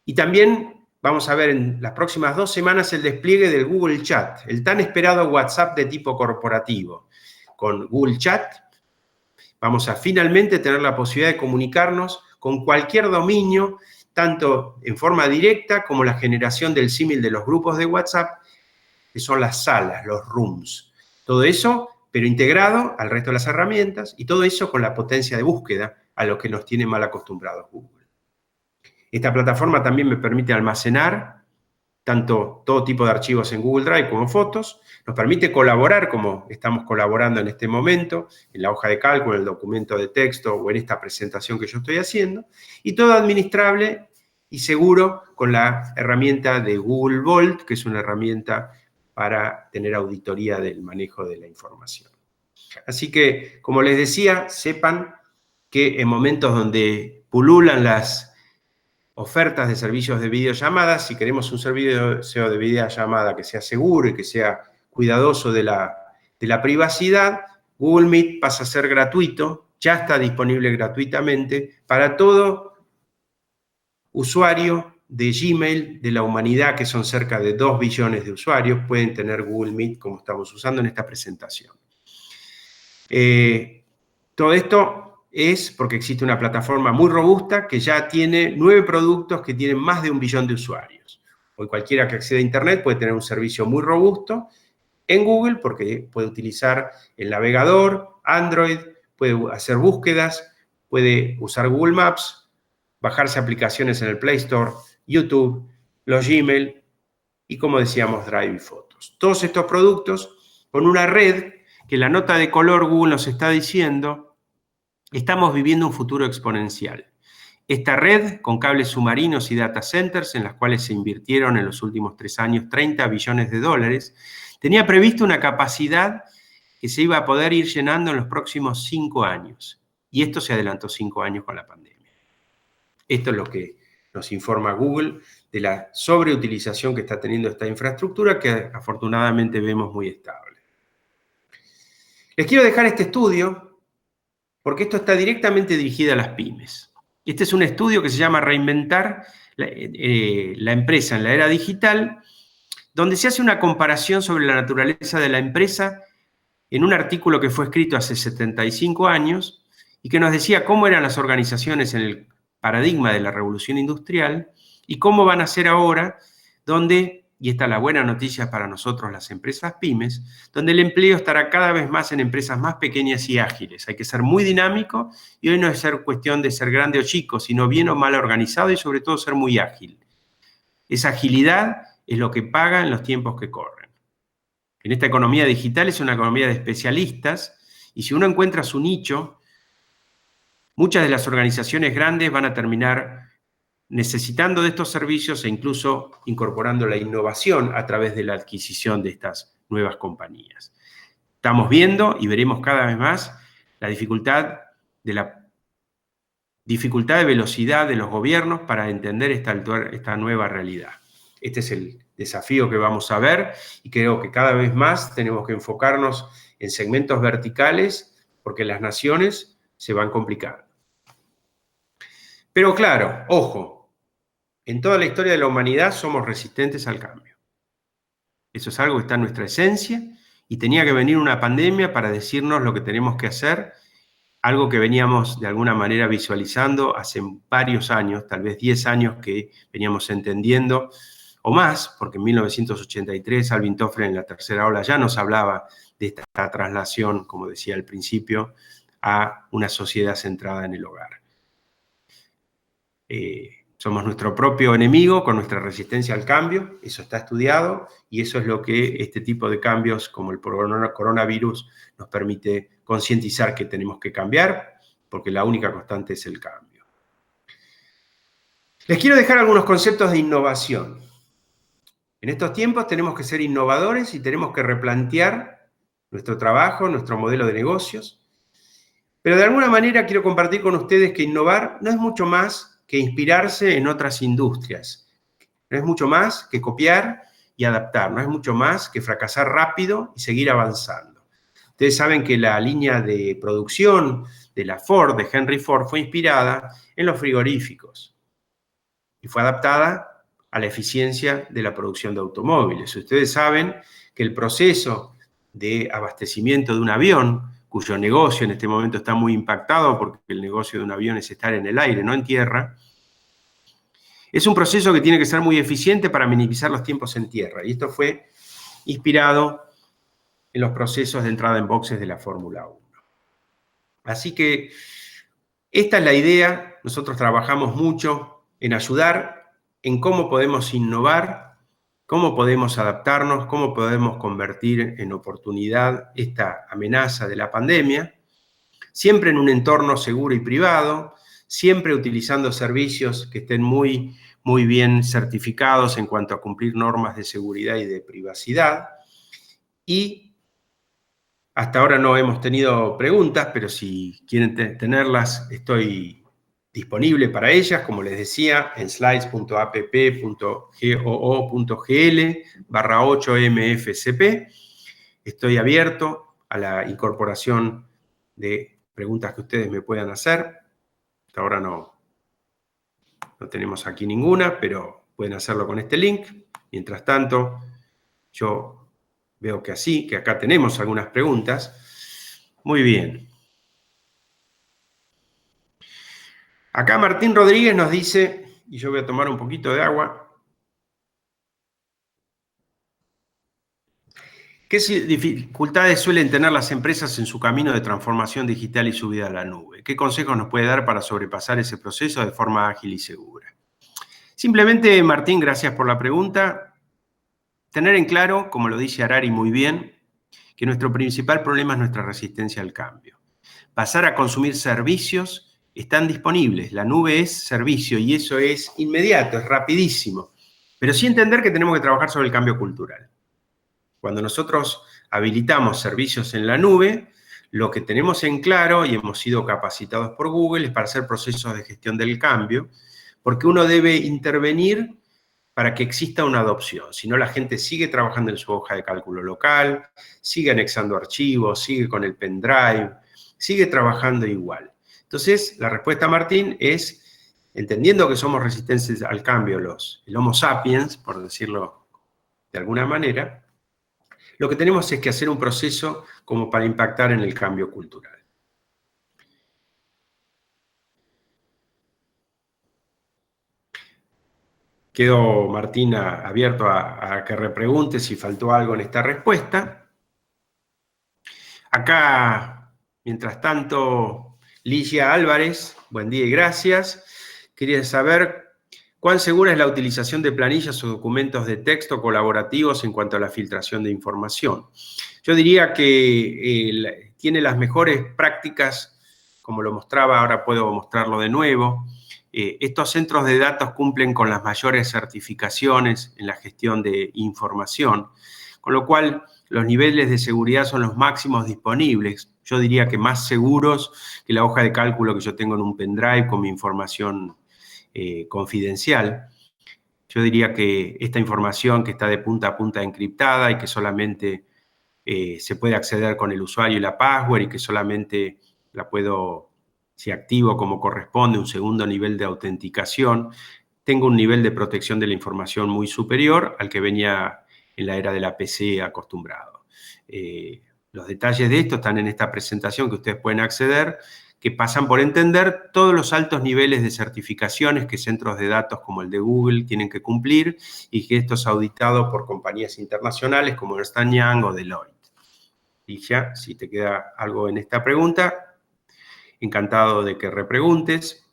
Speaker 2: Y también vamos a ver en las próximas 2 semanas el despliegue del Google Chat, el tan esperado WhatsApp de tipo corporativo. Con Google Chat vamos a finalmente tener la posibilidad de comunicarnos con cualquier dominio, tanto en forma directa como la generación del símil de los grupos de WhatsApp, que son las salas, los rooms. Todo eso, pero integrado al resto de las herramientas, y todo eso con la potencia de búsqueda a lo que nos tiene mal acostumbrados Google. Esta plataforma también me permite almacenar tanto todo tipo de archivos en Google Drive como fotos, nos permite colaborar como estamos colaborando en este momento, en la hoja de cálculo, en el documento de texto o en esta presentación que yo estoy haciendo, y todo administrable y seguro con la herramienta de Google Vault, que es una herramienta para tener auditoría del manejo de la información. Así que, como les decía, sepan que en momentos donde pululan las ofertas de servicios de videollamadas, si queremos un servicio de videollamada que sea seguro y que sea cuidadoso de la privacidad, Google Meet pasa a ser gratuito, ya está disponible gratuitamente para todo usuario de Gmail de la humanidad, que son cerca de 2 billones de usuarios, pueden tener Google Meet como estamos usando en esta presentación. Todo esto es porque existe una plataforma muy robusta que ya tiene 9 productos que tienen más de 1 billón de usuarios. Hoy cualquiera que acceda a Internet puede tener un servicio muy robusto en Google porque puede utilizar el navegador, Android, puede hacer búsquedas, puede usar Google Maps, bajarse aplicaciones en el Play Store, YouTube, los Gmail y, como decíamos, Drive y Fotos. Todos estos productos con una red que la nota de color Google nos está diciendo. Estamos viviendo un futuro exponencial. Esta red, con cables submarinos y data centers, en las cuales se invirtieron en los últimos 3 años 30 billones de dólares, tenía previsto una capacidad que se iba a poder ir llenando en los próximos 5 años. Y esto se adelantó 5 años con la pandemia. Esto es lo que nos informa Google de la sobreutilización que está teniendo esta infraestructura, que afortunadamente vemos muy estable. Les quiero dejar este estudio, porque esto está directamente dirigido a las pymes. Este es un estudio que se llama Reinventar la empresa en la era digital, donde se hace una comparación sobre la naturaleza de la empresa en un artículo que fue escrito hace 75 años y que nos decía cómo eran las organizaciones en el paradigma de la revolución industrial y cómo van a ser ahora, donde, y esta es la buena noticia para nosotros las empresas pymes, donde el empleo estará cada vez más en empresas más pequeñas y ágiles. Hay que ser muy dinámico y hoy no es cuestión de ser grande o chico, sino bien o mal organizado y sobre todo ser muy ágil. Esa agilidad es lo que paga en los tiempos que corren. En esta economía digital es una economía de especialistas, y si uno encuentra su nicho, muchas de las organizaciones grandes van a terminar necesitando de estos servicios e incluso incorporando la innovación a través de la adquisición de estas nuevas compañías. Estamos viendo y veremos cada vez más la dificultad de velocidad de los gobiernos para entender esta nueva realidad. Este es el desafío que vamos a ver y creo que cada vez más tenemos que enfocarnos en segmentos verticales porque las naciones se van complicando. Pero claro, ojo, en toda la historia de la humanidad somos resistentes al cambio. Eso es algo que está en nuestra esencia y tenía que venir una pandemia para decirnos lo que tenemos que hacer, algo que veníamos de alguna manera visualizando hace varios años, tal vez 10 años que veníamos entendiendo, o más, porque en 1983 Alvin Toffler en la tercera ola ya nos hablaba de esta traslación, como decía al principio, a una sociedad centrada en el hogar. Somos nuestro propio enemigo con nuestra resistencia al cambio, eso está estudiado y eso es lo que este tipo de cambios como el coronavirus nos permite concientizar que tenemos que cambiar, porque la única constante es el cambio. Les quiero dejar algunos conceptos de innovación. En estos tiempos tenemos que ser innovadores y tenemos que replantear nuestro trabajo, nuestro modelo de negocios, pero de alguna manera quiero compartir con ustedes que innovar no es mucho más que inspirarse en otras industrias. No es mucho más que copiar y adaptar, no es mucho más que fracasar rápido y seguir avanzando. Ustedes saben que la línea de producción de la Ford, de Henry Ford, fue inspirada en los frigoríficos y fue adaptada a la eficiencia de la producción de automóviles. Ustedes saben que el proceso de abastecimiento de un avión, cuyo negocio en este momento está muy impactado porque el negocio de un avión es estar en el aire, no en tierra, es un proceso que tiene que ser muy eficiente para minimizar los tiempos en tierra. Y esto fue inspirado en los procesos de entrada en boxes de la Fórmula 1. Así que esta es la idea. Nosotros trabajamos mucho en ayudar en cómo podemos innovar, cómo podemos adaptarnos, cómo podemos convertir en oportunidad esta amenaza de la pandemia, siempre en un entorno seguro y privado, siempre utilizando servicios que estén muy bien certificados en cuanto a cumplir normas de seguridad y de privacidad. Y hasta ahora no hemos tenido preguntas, pero si quieren tenerlas, estoy disponible para ellas, como les decía, en slides.app.goo.gl/8mfcp. Estoy abierto a la incorporación de preguntas que ustedes me puedan hacer. Hasta ahora no tenemos aquí ninguna, pero pueden hacerlo con este link. Mientras tanto, yo veo que acá tenemos algunas preguntas. Muy bien. Acá Martín Rodríguez nos dice, y yo voy a tomar un poquito de agua, ¿qué dificultades suelen tener las empresas en su camino de transformación digital y subida a la nube? ¿Qué consejos nos puede dar para sobrepasar ese proceso de forma ágil y segura? Simplemente, Martín, gracias por la pregunta. Tener en claro, como lo dice Harari muy bien, que nuestro principal problema es nuestra resistencia al cambio. Pasar a consumir servicios están disponibles. La nube es servicio y eso es inmediato, es rapidísimo. Pero sí entender que tenemos que trabajar sobre el cambio cultural. Cuando nosotros habilitamos servicios en la nube, lo que tenemos en claro, y hemos sido capacitados por Google, es para hacer procesos de gestión del cambio, porque uno debe intervenir para que exista una adopción. Si no, la gente sigue trabajando en su hoja de cálculo local, sigue anexando archivos, sigue con el pendrive, sigue trabajando igual. Entonces, la respuesta, Martín, es, entendiendo que somos resistentes al cambio, el Homo sapiens, por decirlo de alguna manera, lo que tenemos es que hacer un proceso como para impactar en el cambio cultural. Quedo, Martín, abierto a que repregunte si faltó algo en esta respuesta. Acá, mientras tanto, Ligia Álvarez, buen día y gracias. Quería saber ¿Cuán segura es la utilización de planillas o documentos de texto colaborativos en cuanto a la filtración de información? Yo diría que tiene las mejores prácticas, como lo mostraba, ahora puedo mostrarlo de nuevo. Estos centros de datos cumplen con las mayores certificaciones en la gestión de información, con lo cual los niveles de seguridad son los máximos disponibles. Yo diría que más seguros que la hoja de cálculo que yo tengo en un pendrive con mi información confidencial. Yo diría que esta información que está de punta a punta encriptada y que solamente se puede acceder con el usuario y la password y que solamente la puedo, si activo como corresponde, un segundo nivel de autenticación, tengo un nivel de protección de la información muy superior al que venía en la era de la PC acostumbrado. Los detalles de esto están en esta presentación que ustedes pueden acceder, que pasan por entender todos los altos niveles de certificaciones que centros de datos como el de Google tienen que cumplir y que esto es auditado por compañías internacionales como Ernst & Young o Deloitte. Y ya, si te queda algo en esta pregunta, encantado de que repreguntes.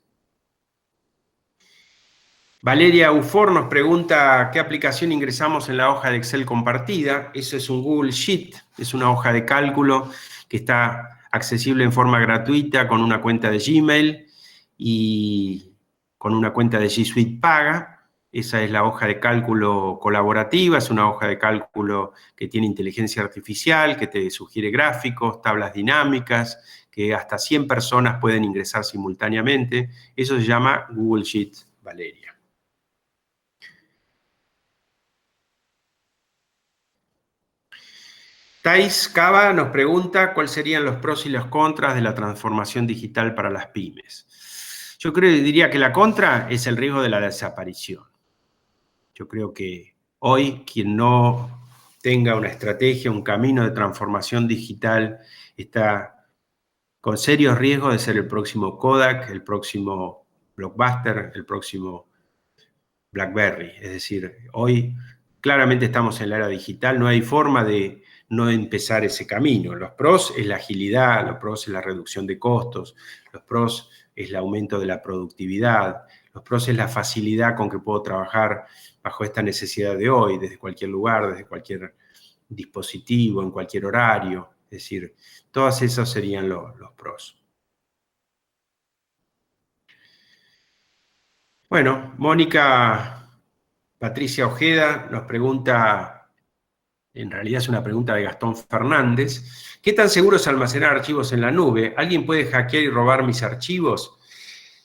Speaker 2: Valeria Ufor nos pregunta qué aplicación ingresamos en la hoja de Excel compartida. Eso es un Google Sheet, es una hoja de cálculo que está accesible en forma gratuita con una cuenta de Gmail y con una cuenta de G Suite paga. Esa es la hoja de cálculo colaborativa, es una hoja de cálculo que tiene inteligencia artificial, que te sugiere gráficos, tablas dinámicas, que hasta 100 personas pueden ingresar simultáneamente. Eso se llama Google Sheet, Valeria. Thais Cava nos pregunta cuáles serían los pros y los contras de la transformación digital para las pymes. Yo diría que la contra es el riesgo de la desaparición. Yo creo que hoy quien no tenga una estrategia, un camino de transformación digital, está con serios riesgos de ser el próximo Kodak, el próximo Blockbuster, el próximo BlackBerry. Es decir, hoy claramente estamos en la era digital, no hay forma de no empezar ese camino. Los pros es la agilidad, los pros es la reducción de costos, los pros es el aumento de la productividad, los pros es la facilidad con que puedo trabajar bajo esta necesidad de hoy, desde cualquier lugar, desde cualquier dispositivo, en cualquier horario. Es decir, todos esos serían los pros. Bueno, Mónica Patricia Ojeda nos pregunta, en realidad es una pregunta de Gastón Fernández, ¿qué tan seguro es almacenar archivos en la nube? ¿Alguien puede hackear y robar mis archivos?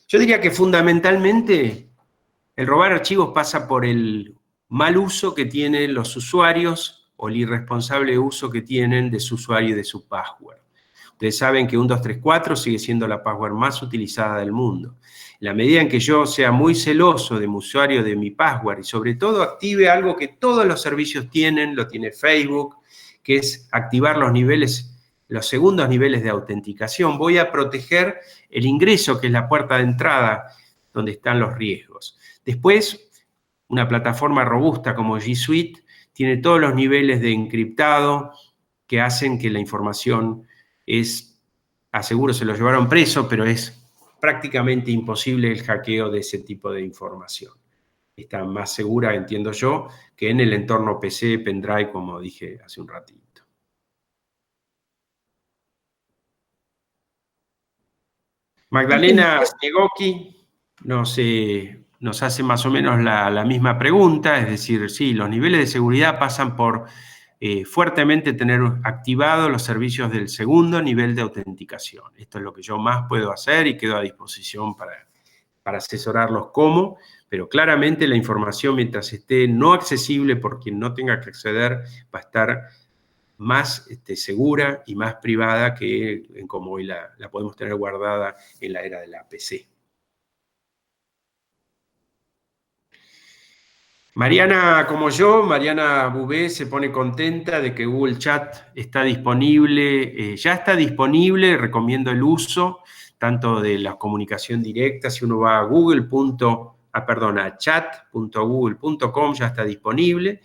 Speaker 2: Yo diría que fundamentalmente el robar archivos pasa por el mal uso que tienen los usuarios o el irresponsable uso que tienen de su usuario y de su password. Ustedes saben que 1234 sigue siendo la password más utilizada del mundo. En la medida en que yo sea muy celoso de mi usuario, de mi password, y sobre todo active algo que todos los servicios tienen, lo tiene Facebook, que es activar los segundos niveles de autenticación, voy a proteger el ingreso, que es la puerta de entrada, donde están los riesgos. Después, una plataforma robusta como G Suite tiene todos los niveles de encriptado que hacen que la información aseguro se lo llevaron preso, pero es prácticamente imposible el hackeo de ese tipo de información. Está más segura, entiendo yo, que en el entorno PC, pendrive, como dije hace un ratito. Magdalena Snegoki nos hace más o menos la misma pregunta, es decir, sí, los niveles de seguridad pasan por fuertemente tener activados los servicios del segundo nivel de autenticación. Esto es lo que yo más puedo hacer y quedo a disposición para asesorarlos cómo, pero claramente la información, mientras esté no accesible por quien no tenga que acceder, va a estar más segura y más privada que en como hoy la podemos tener guardada en la era de la PC. Mariana, como yo, Mariana Bubé se pone contenta de que Google Chat está disponible, ya está disponible, recomiendo el uso, tanto de la comunicación directa, si uno va a a chat.google.com, ya está disponible.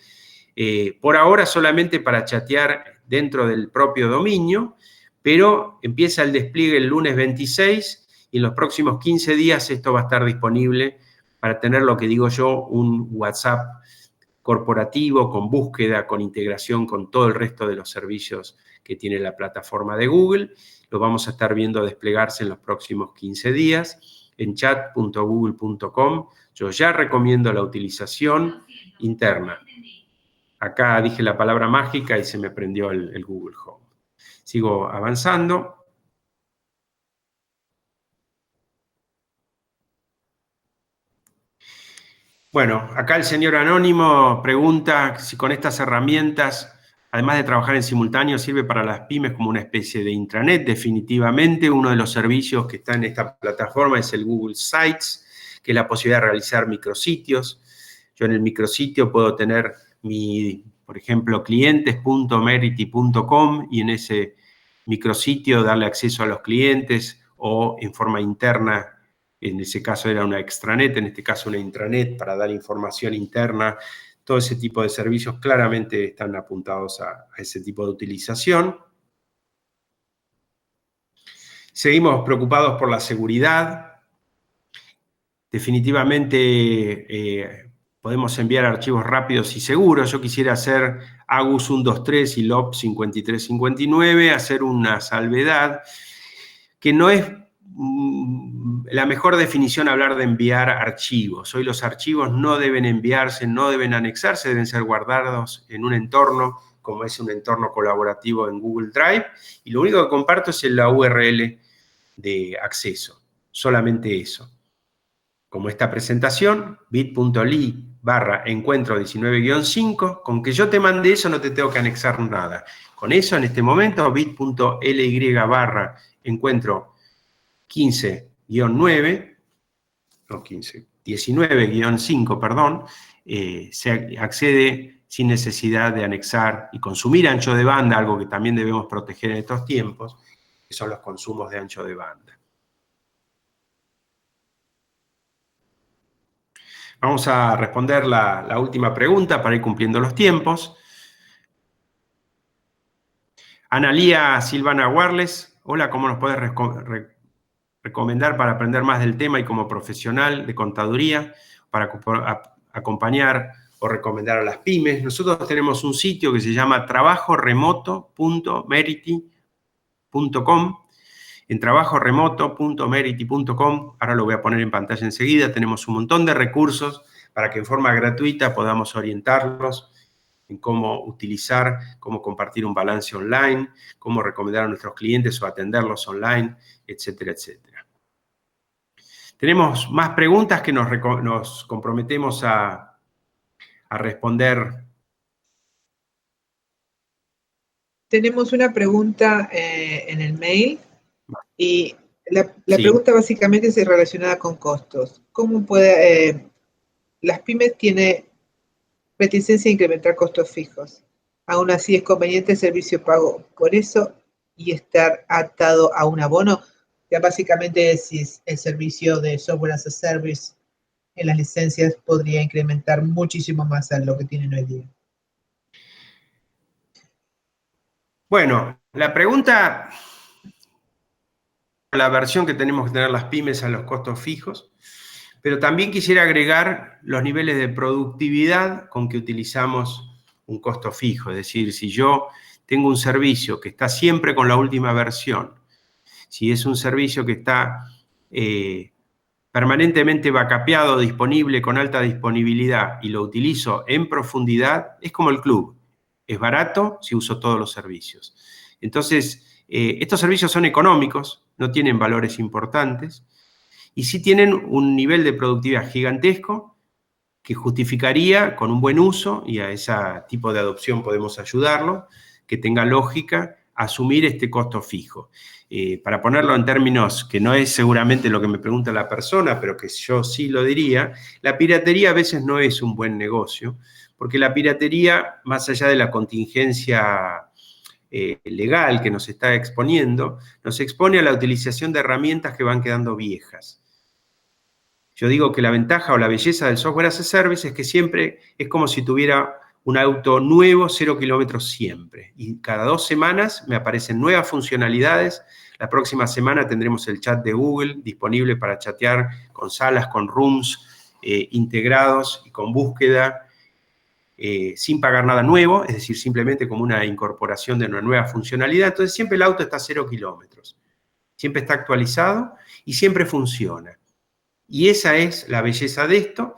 Speaker 2: Por ahora solamente para chatear dentro del propio dominio, pero empieza el despliegue el lunes 26 y en los próximos 15 días esto va a estar disponible para tener lo que digo yo, un WhatsApp corporativo con búsqueda, con integración con todo el resto de los servicios que tiene la plataforma de Google. Lo vamos a estar viendo desplegarse en los próximos 15 días en chat.google.com. Yo ya recomiendo la utilización interna. Acá dije la palabra mágica y se me prendió el Google Home. Sigo avanzando. Bueno, acá el señor Anónimo pregunta si con estas herramientas, además de trabajar en simultáneo, sirve para las pymes como una especie de intranet. Definitivamente, uno de los servicios que está en esta plataforma es el Google Sites, que es la posibilidad de realizar micrositios. Yo en el micrositio puedo tener por ejemplo, clientes.merity.com y en ese micrositio darle acceso a los clientes o en forma interna. En ese caso era una extranet, en este caso una intranet para dar información interna. Todo ese tipo de servicios claramente están apuntados a ese tipo de utilización. Seguimos preocupados por la seguridad. Definitivamente podemos enviar archivos rápidos y seguros. Yo quisiera hacer AGUS 123 y LOP 5359, hacer una salvedad que no es la mejor definición hablar de enviar archivos. Hoy los archivos no deben enviarse, no deben anexarse, deben ser guardados en un entorno, como es un entorno colaborativo en Google Drive, y lo único que comparto es la URL de acceso, solamente eso. Como esta presentación, bit.ly/encuentro19-5, con que yo te mande eso no te tengo que anexar nada. Con eso, en este momento, bit.ly/encuentro 19-5, perdón, se accede sin necesidad de anexar y consumir ancho de banda, algo que también debemos proteger en estos tiempos, que son los consumos de ancho de banda. Vamos a responder la última pregunta para ir cumpliendo los tiempos. Analía Silvana Warles, hola, ¿cómo nos puedes recomendar para aprender más del tema y como profesional de contaduría para acompañar o recomendar a las pymes? Nosotros tenemos un sitio que se llama trabajoremoto.merity.com. En trabajoremoto.merity.com, ahora lo voy a poner en pantalla enseguida, tenemos un montón de recursos para que en forma gratuita podamos orientarlos en cómo utilizar, cómo compartir un balance online, cómo recomendar a nuestros clientes o atenderlos online, etcétera, etcétera. Tenemos más preguntas que nos comprometemos a responder.
Speaker 1: Tenemos una pregunta en el mail y la
Speaker 2: Sí.
Speaker 1: pregunta básicamente es relacionada con costos. ¿Cómo puede las pymes tienen reticencia a incrementar costos fijos? Aún así es conveniente el servicio pago por eso y estar atado a un abono. Ya básicamente si el servicio de software as a service en las licencias podría incrementar muchísimo más a lo que tienen hoy día.
Speaker 2: Bueno, la pregunta, la versión que tenemos que tener las pymes a los costos fijos, pero también quisiera agregar los niveles de productividad con que utilizamos un costo fijo. Es decir, si yo tengo un servicio que está siempre con la última versión, si es un servicio que está permanentemente backupeado, disponible, con alta disponibilidad, y lo utilizo en profundidad, es como el club. Es barato si uso todos los servicios. Entonces, estos servicios son económicos, no tienen valores importantes, y sí tienen un nivel de productividad gigantesco que justificaría, con un buen uso, y a ese tipo de adopción podemos ayudarlo, que tenga lógica, asumir este costo fijo. Para ponerlo en términos que no es seguramente lo que me pregunta la persona, pero que yo sí lo diría, la piratería a veces no es un buen negocio, porque la piratería, más allá de la contingencia legal que nos está exponiendo, nos expone a la utilización de herramientas que van quedando viejas. Yo digo que la ventaja o la belleza del software as a service es que siempre es como si tuviera un auto nuevo, 0 kilómetros siempre. Y cada 2 semanas me aparecen nuevas funcionalidades. La próxima semana tendremos el chat de Google disponible para chatear con salas, con rooms, integrados y con búsqueda sin pagar nada nuevo, es decir, simplemente como una incorporación de una nueva funcionalidad. Entonces siempre el auto está a 0 kilómetros, siempre está actualizado y siempre funciona. Y esa es la belleza de esto,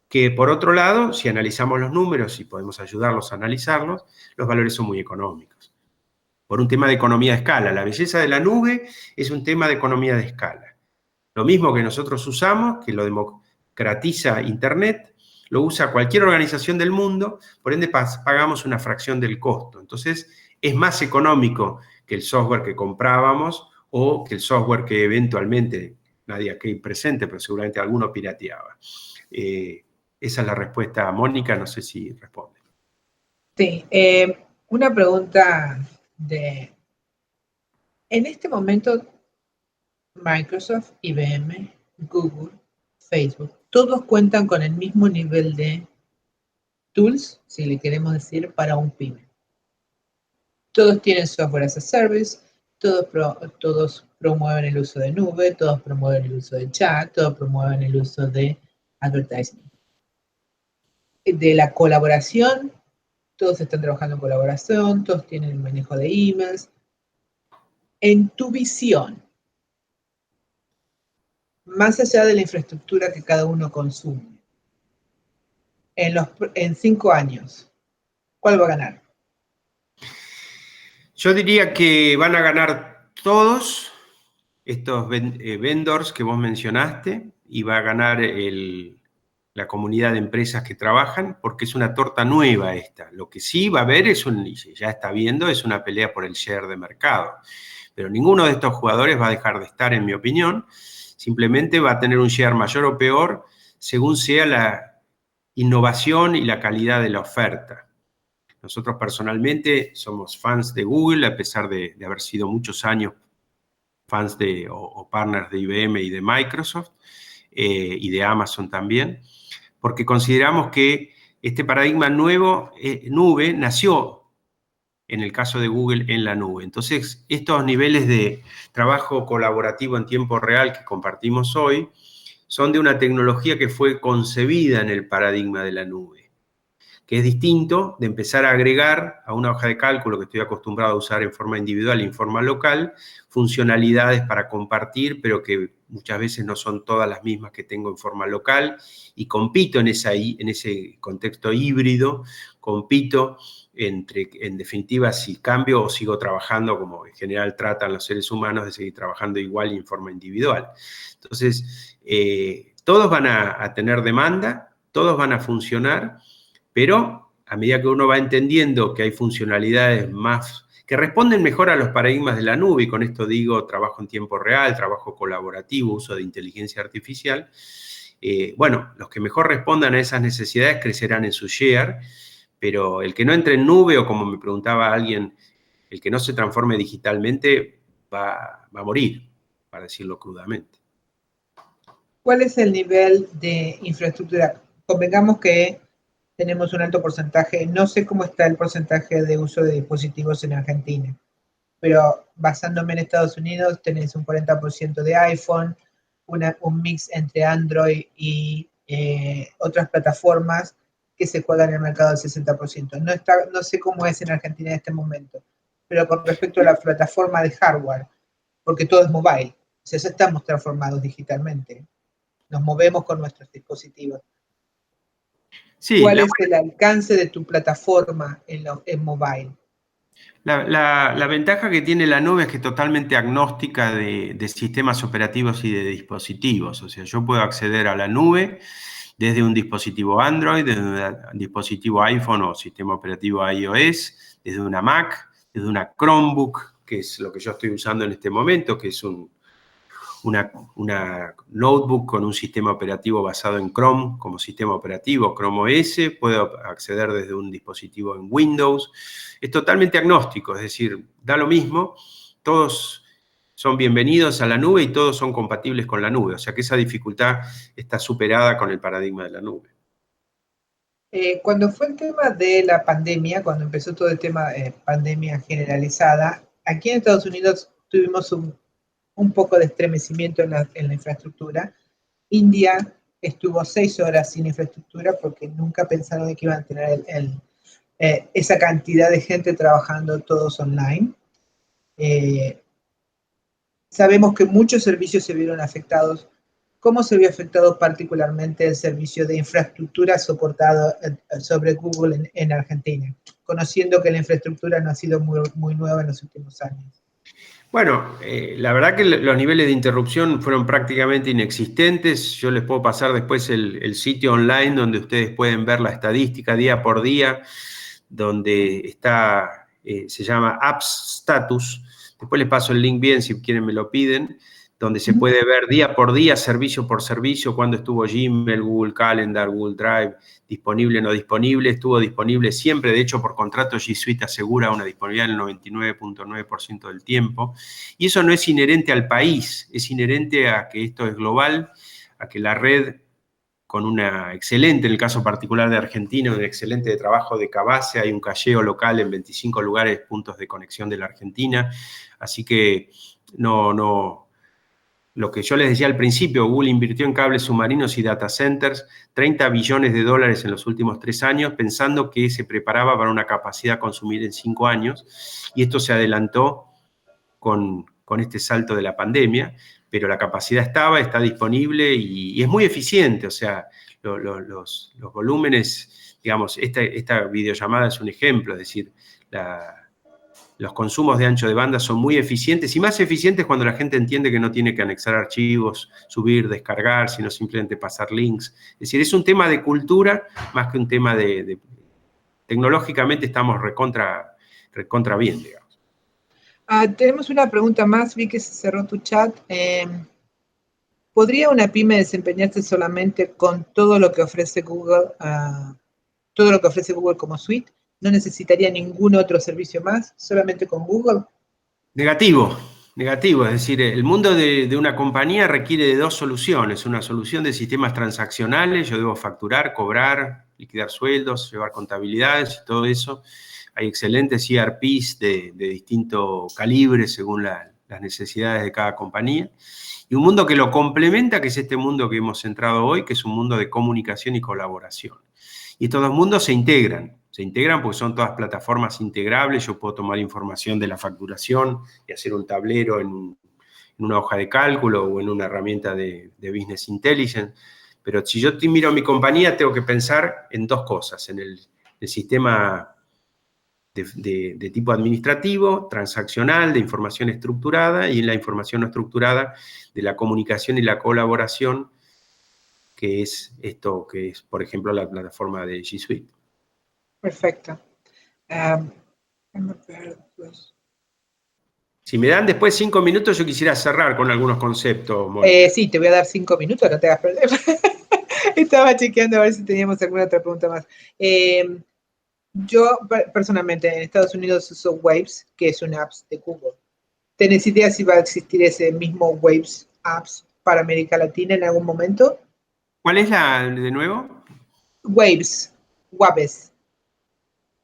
Speaker 2: que por otro lado, si analizamos los números y podemos ayudarlos a analizarlos, los valores son muy económicos. Por un tema de economía de escala. La belleza de la nube es un tema de economía de escala. Lo mismo que nosotros usamos, que lo democratiza Internet, lo usa cualquier organización del mundo, por ende pagamos una fracción del costo. Entonces, es más económico que el software que comprábamos o que el software que eventualmente, nadie aquí presente, pero seguramente alguno pirateaba. Esa es la respuesta, Mónica, no sé si responde.
Speaker 1: Sí, una pregunta de... En este momento, Microsoft, IBM, Google, Facebook, todos cuentan con el mismo nivel de tools, si le queremos decir, para un pyme. Todos tienen software as a service, todos promueven el uso de nube, todos promueven el uso de chat, todos promueven el uso de advertising. De la colaboración, todos están trabajando en colaboración, todos tienen el manejo de emails. En tu visión, más allá de la infraestructura que cada uno consume, en 5 años, ¿cuál va a ganar?
Speaker 2: Yo diría que van a ganar todos estos vendors que vos mencionaste y va a ganar la comunidad de empresas que trabajan porque es una torta nueva esta. Lo que sí va a haber y ya está viendo, es una pelea por el share de mercado. Pero ninguno de estos jugadores va a dejar de estar, en mi opinión. Simplemente va a tener un share mayor o peor según sea la innovación y la calidad de la oferta. Nosotros personalmente somos fans de Google, a pesar de haber sido muchos años fans o partners de IBM y de Microsoft, y de Amazon también, porque consideramos que este paradigma nuevo, nube, nació, en el caso de Google, en la nube. Entonces, estos niveles de trabajo colaborativo en tiempo real que compartimos hoy son de una tecnología que fue concebida en el paradigma de la nube, que es distinto de empezar a agregar a una hoja de cálculo que estoy acostumbrado a usar en forma individual y en forma local, funcionalidades para compartir, pero que muchas veces no son todas las mismas que tengo en forma local, y compito en ese contexto híbrido, compito en definitiva, si cambio o sigo trabajando como en general tratan los seres humanos, de seguir trabajando igual y en forma individual. Entonces, todos van a tener demanda, todos van a funcionar, pero a medida que uno va entendiendo que hay funcionalidades más que responden mejor a los paradigmas de la nube, y con esto digo trabajo en tiempo real, trabajo colaborativo, uso de inteligencia artificial, bueno, los que mejor respondan a esas necesidades crecerán en su share, pero el que no entre en nube, o como me preguntaba alguien, el que no se transforme digitalmente va a morir, para decirlo crudamente.
Speaker 1: ¿Cuál es el nivel de infraestructura? Convengamos que tenemos un alto porcentaje, no sé cómo está el porcentaje de uso de dispositivos en Argentina, pero basándome en Estados Unidos tenés un 40% de iPhone, un mix entre Android y otras plataformas que se juegan en el mercado del 60%. No sé cómo es en Argentina en este momento, pero con respecto a la plataforma de hardware, porque todo es mobile, o sea, ya estamos transformados digitalmente, nos movemos con nuestros dispositivos. Sí, ¿cuál es el alcance de tu plataforma en mobile?
Speaker 2: La ventaja que tiene la nube es que es totalmente agnóstica de sistemas operativos y de dispositivos. O sea, yo puedo acceder a la nube desde un dispositivo Android, desde un dispositivo iPhone o sistema operativo iOS, desde una Mac, desde una Chromebook, que es lo que yo estoy usando en este momento, que es una notebook con un sistema operativo basado en Chrome como sistema operativo, Chrome OS. Puedo acceder desde un dispositivo en Windows. Es totalmente agnóstico, es decir, da lo mismo. Todos son bienvenidos a la nube y todos son compatibles con la nube. O sea que esa dificultad está superada con el paradigma de la nube.
Speaker 1: Cuando fue el tema de la pandemia, cuando empezó todo el tema de pandemia generalizada, aquí en Estados Unidos tuvimos un poco de estremecimiento en la infraestructura. India estuvo 6 horas sin infraestructura porque nunca pensaron que iban a tener esa cantidad de gente trabajando todos online. Sabemos que muchos servicios se vieron afectados. ¿Cómo se vio afectado particularmente el servicio de infraestructura soportado sobre Google en Argentina, conociendo que la infraestructura no ha sido muy nueva en los últimos años?
Speaker 2: Bueno, la verdad que los niveles de interrupción fueron prácticamente inexistentes. Yo les puedo pasar después el sitio online donde ustedes pueden ver la estadística día por día, donde está, se llama Apps Status. Después les paso el link bien si quieren me lo piden, donde se puede ver día por día, servicio por servicio, cuándo estuvo Gmail, Google Calendar, Google Drive, disponible o no disponible. Estuvo disponible siempre, de hecho por contrato G Suite asegura una disponibilidad en el 99.9% del tiempo. Y eso no es inherente al país, es inherente a que esto es global, a que la red con una excelente, en el caso particular de Argentina, un excelente trabajo de Cabase, hay un cacheo local en 25 lugares, puntos de conexión de la Argentina, así que lo que yo les decía al principio, Google invirtió en cables submarinos y data centers, $30 billones en los últimos 3 años, pensando que se preparaba para una capacidad a consumir en 5 años, y esto se adelantó con este salto de la pandemia, pero la capacidad está disponible y es muy eficiente, o sea, los volúmenes, digamos, esta videollamada es un ejemplo, es decir, los consumos de ancho de banda son muy eficientes y más eficientes cuando la gente entiende que no tiene que anexar archivos, subir, descargar, sino simplemente pasar links. Es decir, es un tema de cultura más que un tema de tecnológicamente estamos recontra bien, digamos.
Speaker 1: Tenemos una pregunta más, vi que se cerró tu chat. ¿Podría una pyme desempeñarse solamente con todo lo que ofrece Google, como suite? ¿No necesitaría ningún otro servicio más, solamente con Google?
Speaker 2: Negativo, es decir, el mundo de una compañía requiere de 2 soluciones, una solución de sistemas transaccionales, yo debo facturar, cobrar, liquidar sueldos, llevar contabilidades y todo eso. Hay excelentes ERPs de distinto calibre según las necesidades de cada compañía. Y un mundo que lo complementa, que es este mundo que hemos entrado hoy, que es un mundo de comunicación y colaboración. Y estos 2 mundos se integran porque son todas plataformas integrables. Yo puedo tomar información de la facturación y hacer un tablero en una hoja de cálculo o en una herramienta de Business Intelligence. Pero si yo miro a mi compañía, tengo que pensar en 2 cosas, en el sistema de tipo administrativo, transaccional, de información estructurada, y en la información no estructurada de la comunicación y la colaboración, que es esto, que es, por ejemplo, la plataforma de G Suite.
Speaker 1: Perfecto.
Speaker 2: Si me dan después 5 minutos, yo quisiera cerrar con algunos conceptos.
Speaker 1: Sí, te voy a dar 5 minutos, no te hagas perder. Estaba chequeando a ver si teníamos alguna otra pregunta más. Yo personalmente en Estados Unidos uso Waves, que es una app de Google. ¿Tenés idea si va a existir ese mismo Waves apps para América Latina en algún momento?
Speaker 2: ¿Cuál es de nuevo?
Speaker 1: Waves.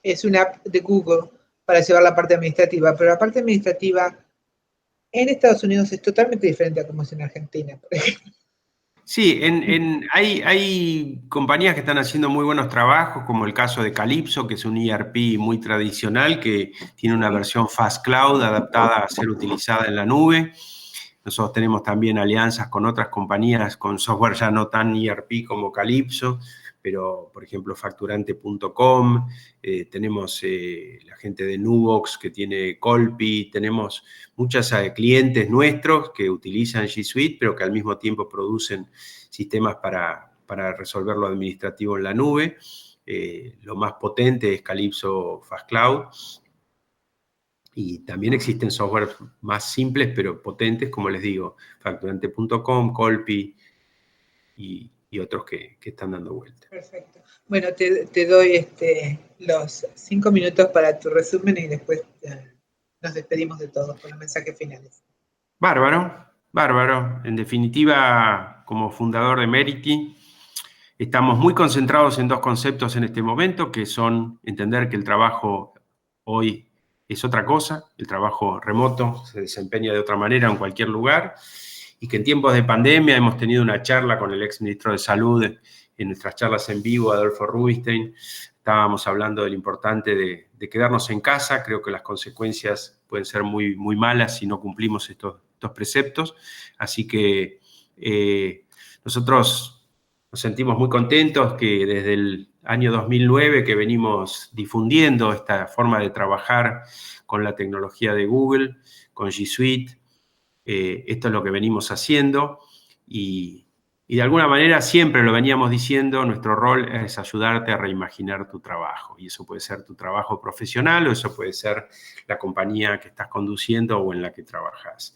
Speaker 1: Es una app de Google para llevar la parte administrativa, pero la parte administrativa en Estados Unidos es totalmente diferente a como es en Argentina, por ejemplo.
Speaker 2: Sí, hay compañías que están haciendo muy buenos trabajos, como el caso de Calypso, que es un ERP muy tradicional, que tiene una versión Fast Cloud adaptada a ser utilizada en la nube. Nosotros tenemos también alianzas con otras compañías con software ya no tan ERP como Calypso, pero, por ejemplo, facturante.com, tenemos la gente de Nubox que tiene Colpi, tenemos muchos clientes nuestros que utilizan G Suite, pero que al mismo tiempo producen sistemas para resolver lo administrativo en la nube. Lo más potente es Calypso Fast Cloud. Y también existen software más simples, pero potentes, como les digo, facturante.com, Colpi y otros que están dando vuelta.
Speaker 1: Perfecto. Bueno, te doy los 5 minutos para tu resumen y después nos despedimos de todos con los mensajes finales.
Speaker 2: Bárbaro. En definitiva, como fundador de Merity, estamos muy concentrados en 2 conceptos en este momento, que son entender que el trabajo hoy es otra cosa, el trabajo remoto se desempeña de otra manera en cualquier lugar, y que en tiempos de pandemia hemos tenido una charla con el ex ministro de Salud en nuestras charlas en vivo, Adolfo Rubinstein. Estábamos hablando de lo importante de quedarnos en casa. Creo que las consecuencias pueden ser muy, muy malas si no cumplimos estos preceptos. Así que nosotros nos sentimos muy contentos que desde el año 2009 que venimos difundiendo esta forma de trabajar con la tecnología de Google, con G Suite. Esto es lo que venimos haciendo y de alguna manera siempre lo veníamos diciendo, nuestro rol es ayudarte a reimaginar tu trabajo. Y eso puede ser tu trabajo profesional o eso puede ser la compañía que estás conduciendo o en la que trabajas.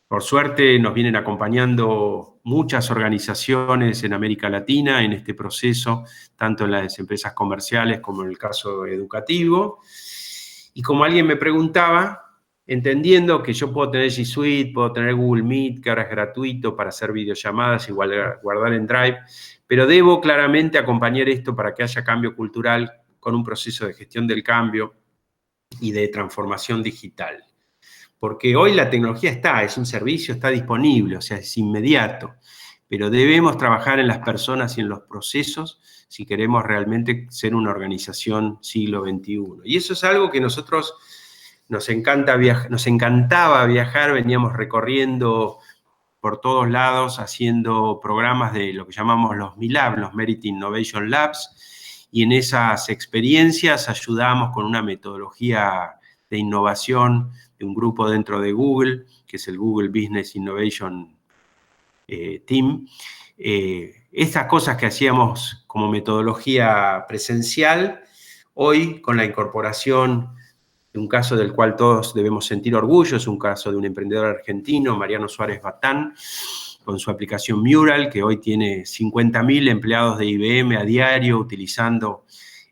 Speaker 2: Por suerte nos vienen acompañando muchas organizaciones en América Latina en este proceso, tanto en las empresas comerciales como en el caso educativo. Y como alguien me preguntaba, entendiendo que yo puedo tener G Suite, puedo tener Google Meet, que ahora es gratuito para hacer videollamadas y guardar en Drive, pero debo claramente acompañar esto para que haya cambio cultural con un proceso de gestión del cambio y de transformación digital. Porque hoy la tecnología es un servicio, está disponible, o sea, es inmediato, pero debemos trabajar en las personas y en los procesos si queremos realmente ser una organización siglo XXI. Y eso es algo que nosotros nos encantaba viajar, veníamos recorriendo por todos lados, haciendo programas de lo que llamamos los MILAB, los Merit Innovation Labs, y en esas experiencias ayudamos con una metodología de innovación de un grupo dentro de Google, que es el Google Business Innovation Team. Estas cosas que hacíamos como metodología presencial, hoy con la incorporación de un caso del cual todos debemos sentir orgullo, es un caso de un emprendedor argentino, Mariano Suárez Batán, con su aplicación Mural, que hoy tiene 50.000 empleados de IBM a diario utilizando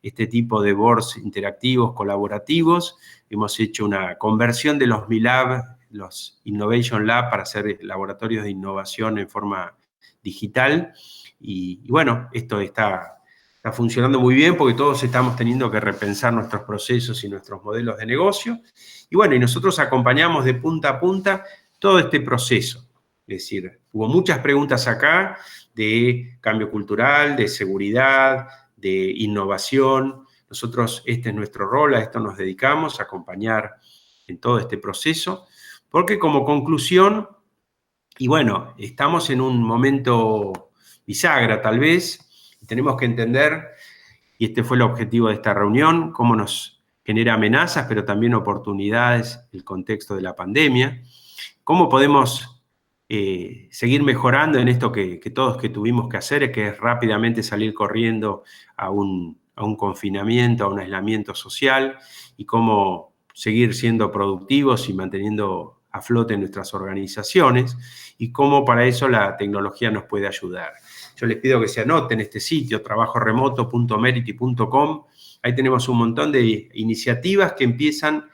Speaker 2: este tipo de boards interactivos, colaborativos. Hemos hecho una conversión de los MILAB, los Innovation Lab, para hacer laboratorios de innovación en forma digital. Y bueno, esto está funcionando muy bien porque todos estamos teniendo que repensar nuestros procesos y nuestros modelos de negocio. Y bueno, y nosotros acompañamos de punta a punta todo este proceso. Es decir, hubo muchas preguntas acá de cambio cultural, de seguridad, de innovación. Nosotros, este es nuestro rol, a esto nos dedicamos, a acompañar en todo este proceso, porque como conclusión, y bueno, estamos en un momento bisagra tal vez, tenemos que entender, y este fue el objetivo de esta reunión, cómo nos genera amenazas, pero también oportunidades el contexto de la pandemia, cómo podemos seguir mejorando en esto que todos que tuvimos que hacer, que es rápidamente salir corriendo a un confinamiento, a un aislamiento social, y cómo seguir siendo productivos y manteniendo a flote nuestras organizaciones, y cómo para eso la tecnología nos puede ayudar. Yo les pido que se anoten este sitio, trabajoremoto.merity.com. Ahí tenemos un montón de iniciativas que empiezan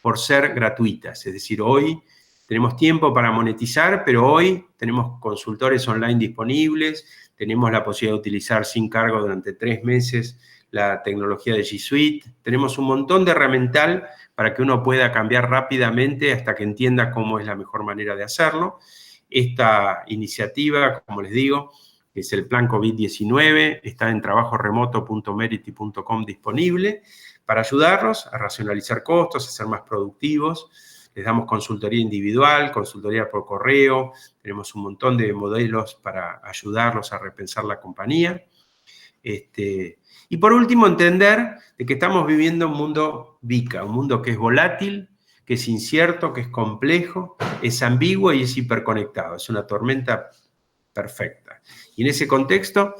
Speaker 2: por ser gratuitas. Es decir, hoy tenemos tiempo para monetizar, pero hoy tenemos consultores online disponibles, tenemos la posibilidad de utilizar sin cargo durante 3 meses la tecnología de G Suite. Tenemos un montón de herramiental para que uno pueda cambiar rápidamente hasta que entienda cómo es la mejor manera de hacerlo. Esta iniciativa, como les digo, es el plan COVID-19, está en trabajoremoto.merity.com disponible para ayudarlos a racionalizar costos, a ser más productivos. Les damos consultoría individual, consultoría por correo, tenemos un montón de modelos para ayudarlos a repensar la compañía. Y por último, entender de que estamos viviendo un mundo VICA, un mundo que es volátil, que es incierto, que es complejo, es ambiguo y es hiperconectado. Es una tormenta perfecta. Y en ese contexto,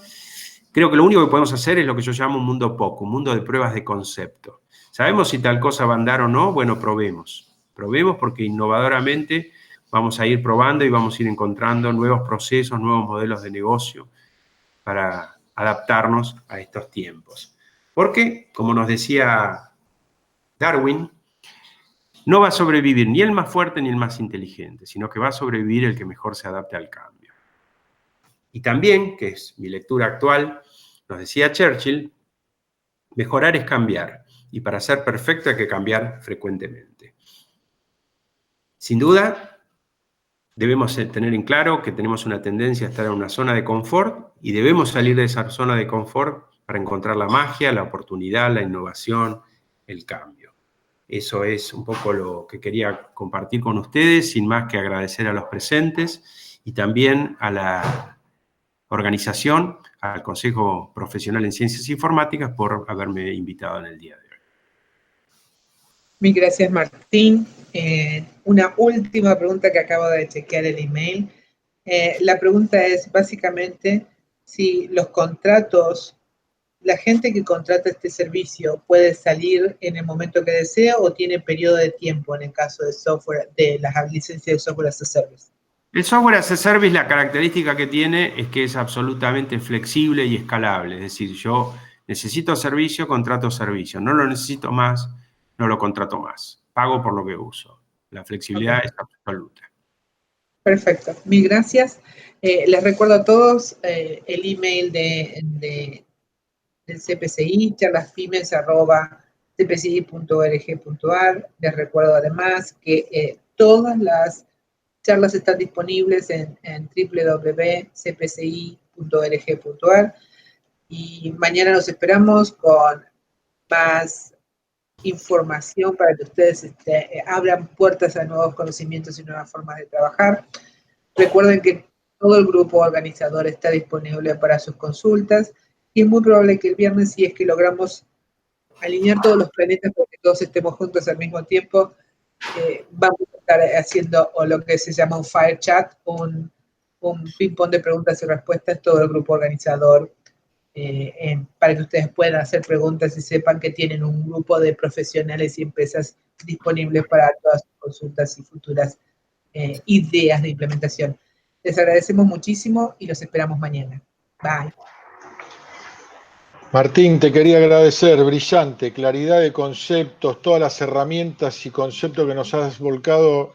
Speaker 2: creo que lo único que podemos hacer es lo que yo llamo un mundo POC, un mundo de pruebas de concepto. ¿Sabemos si tal cosa va a andar o no? Bueno, probemos. Probemos porque innovadoramente vamos a ir probando y vamos a ir encontrando nuevos procesos, nuevos modelos de negocio para adaptarnos a estos tiempos. Porque, como nos decía Darwin, no va a sobrevivir ni el más fuerte ni el más inteligente, sino que va a sobrevivir el que mejor se adapte al cambio. Y también, que es mi lectura actual, nos decía Churchill, mejorar es cambiar, y para ser perfecto hay que cambiar frecuentemente. Sin duda, debemos tener en claro que tenemos una tendencia a estar en una zona de confort y debemos salir de esa zona de confort para encontrar la magia, la oportunidad, la innovación, el cambio. Eso es un poco lo que quería compartir con ustedes, sin más que agradecer a los presentes y también a la organización, al Consejo Profesional en Ciencias Informáticas, por haberme invitado en el día de hoy.
Speaker 1: Mil gracias, Martín. Una última pregunta que acabo de chequear el email. La pregunta es básicamente si los contratos, la gente que contrata este servicio puede salir en el momento que desea o tiene periodo de tiempo en el caso de software, de las licencias de software as a service.
Speaker 2: El software as a service, la característica que tiene es que es absolutamente flexible y escalable. Es decir, yo necesito servicio, contrato servicio. No lo necesito más, no lo contrato más. Pago por lo que uso. La flexibilidad es absoluta. Perfecto.
Speaker 1: Mil gracias. Les recuerdo a todos el email del CPCI, charlaspymes@cpci.org.ar. Les recuerdo además que todas las charlas están disponibles en www.cpci.org.ar y mañana nos esperamos con más información para que ustedes abran puertas a nuevos conocimientos y nuevas formas de trabajar. Recuerden que todo el grupo organizador está disponible para sus consultas y es muy probable que el viernes, si es que logramos alinear todos los planetas para que todos estemos juntos al mismo tiempo, vamos a estar haciendo lo que se llama un fire chat, un ping-pong de preguntas y respuestas, todo el grupo organizador, para que ustedes puedan hacer preguntas y sepan que tienen un grupo de profesionales y empresas disponibles para todas sus consultas y futuras ideas de implementación. Les agradecemos muchísimo y los esperamos mañana. Bye.
Speaker 5: Martín, te quería agradecer, brillante, claridad de conceptos, todas las herramientas y conceptos que nos has volcado,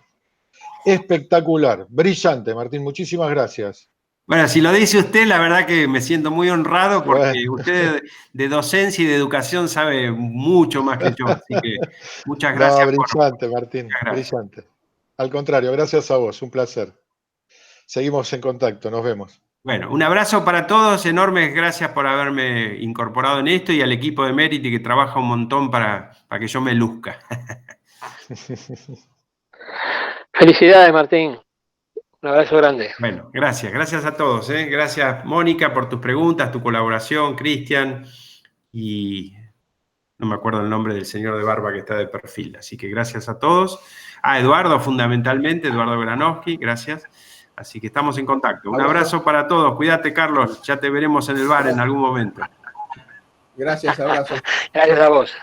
Speaker 5: espectacular, brillante, Martín, muchísimas gracias.
Speaker 2: Bueno, si lo dice usted, la verdad que me siento muy honrado porque usted de docencia y de educación sabe mucho más que yo, así que muchas gracias.
Speaker 5: No, brillante, Martín, brillante. Al contrario, gracias a vos, un placer. Seguimos en contacto, nos vemos.
Speaker 2: Bueno, un abrazo para todos, enormes gracias por haberme incorporado en esto y al equipo de Merity que trabaja un montón para que yo me luzca.
Speaker 6: Felicidades, Martín. Un abrazo grande.
Speaker 2: Bueno, gracias a todos. Gracias, Mónica, por tus preguntas, tu colaboración, Cristian, y no me acuerdo el nombre del señor de barba que está de perfil, así que gracias a todos. A Eduardo, fundamentalmente, Eduardo Granowski, gracias. Así que estamos en contacto. Un abrazo para todos. Cuídate, Carlos. Ya te veremos en el bar en algún momento.
Speaker 7: Gracias, abrazo.
Speaker 6: Gracias a vos.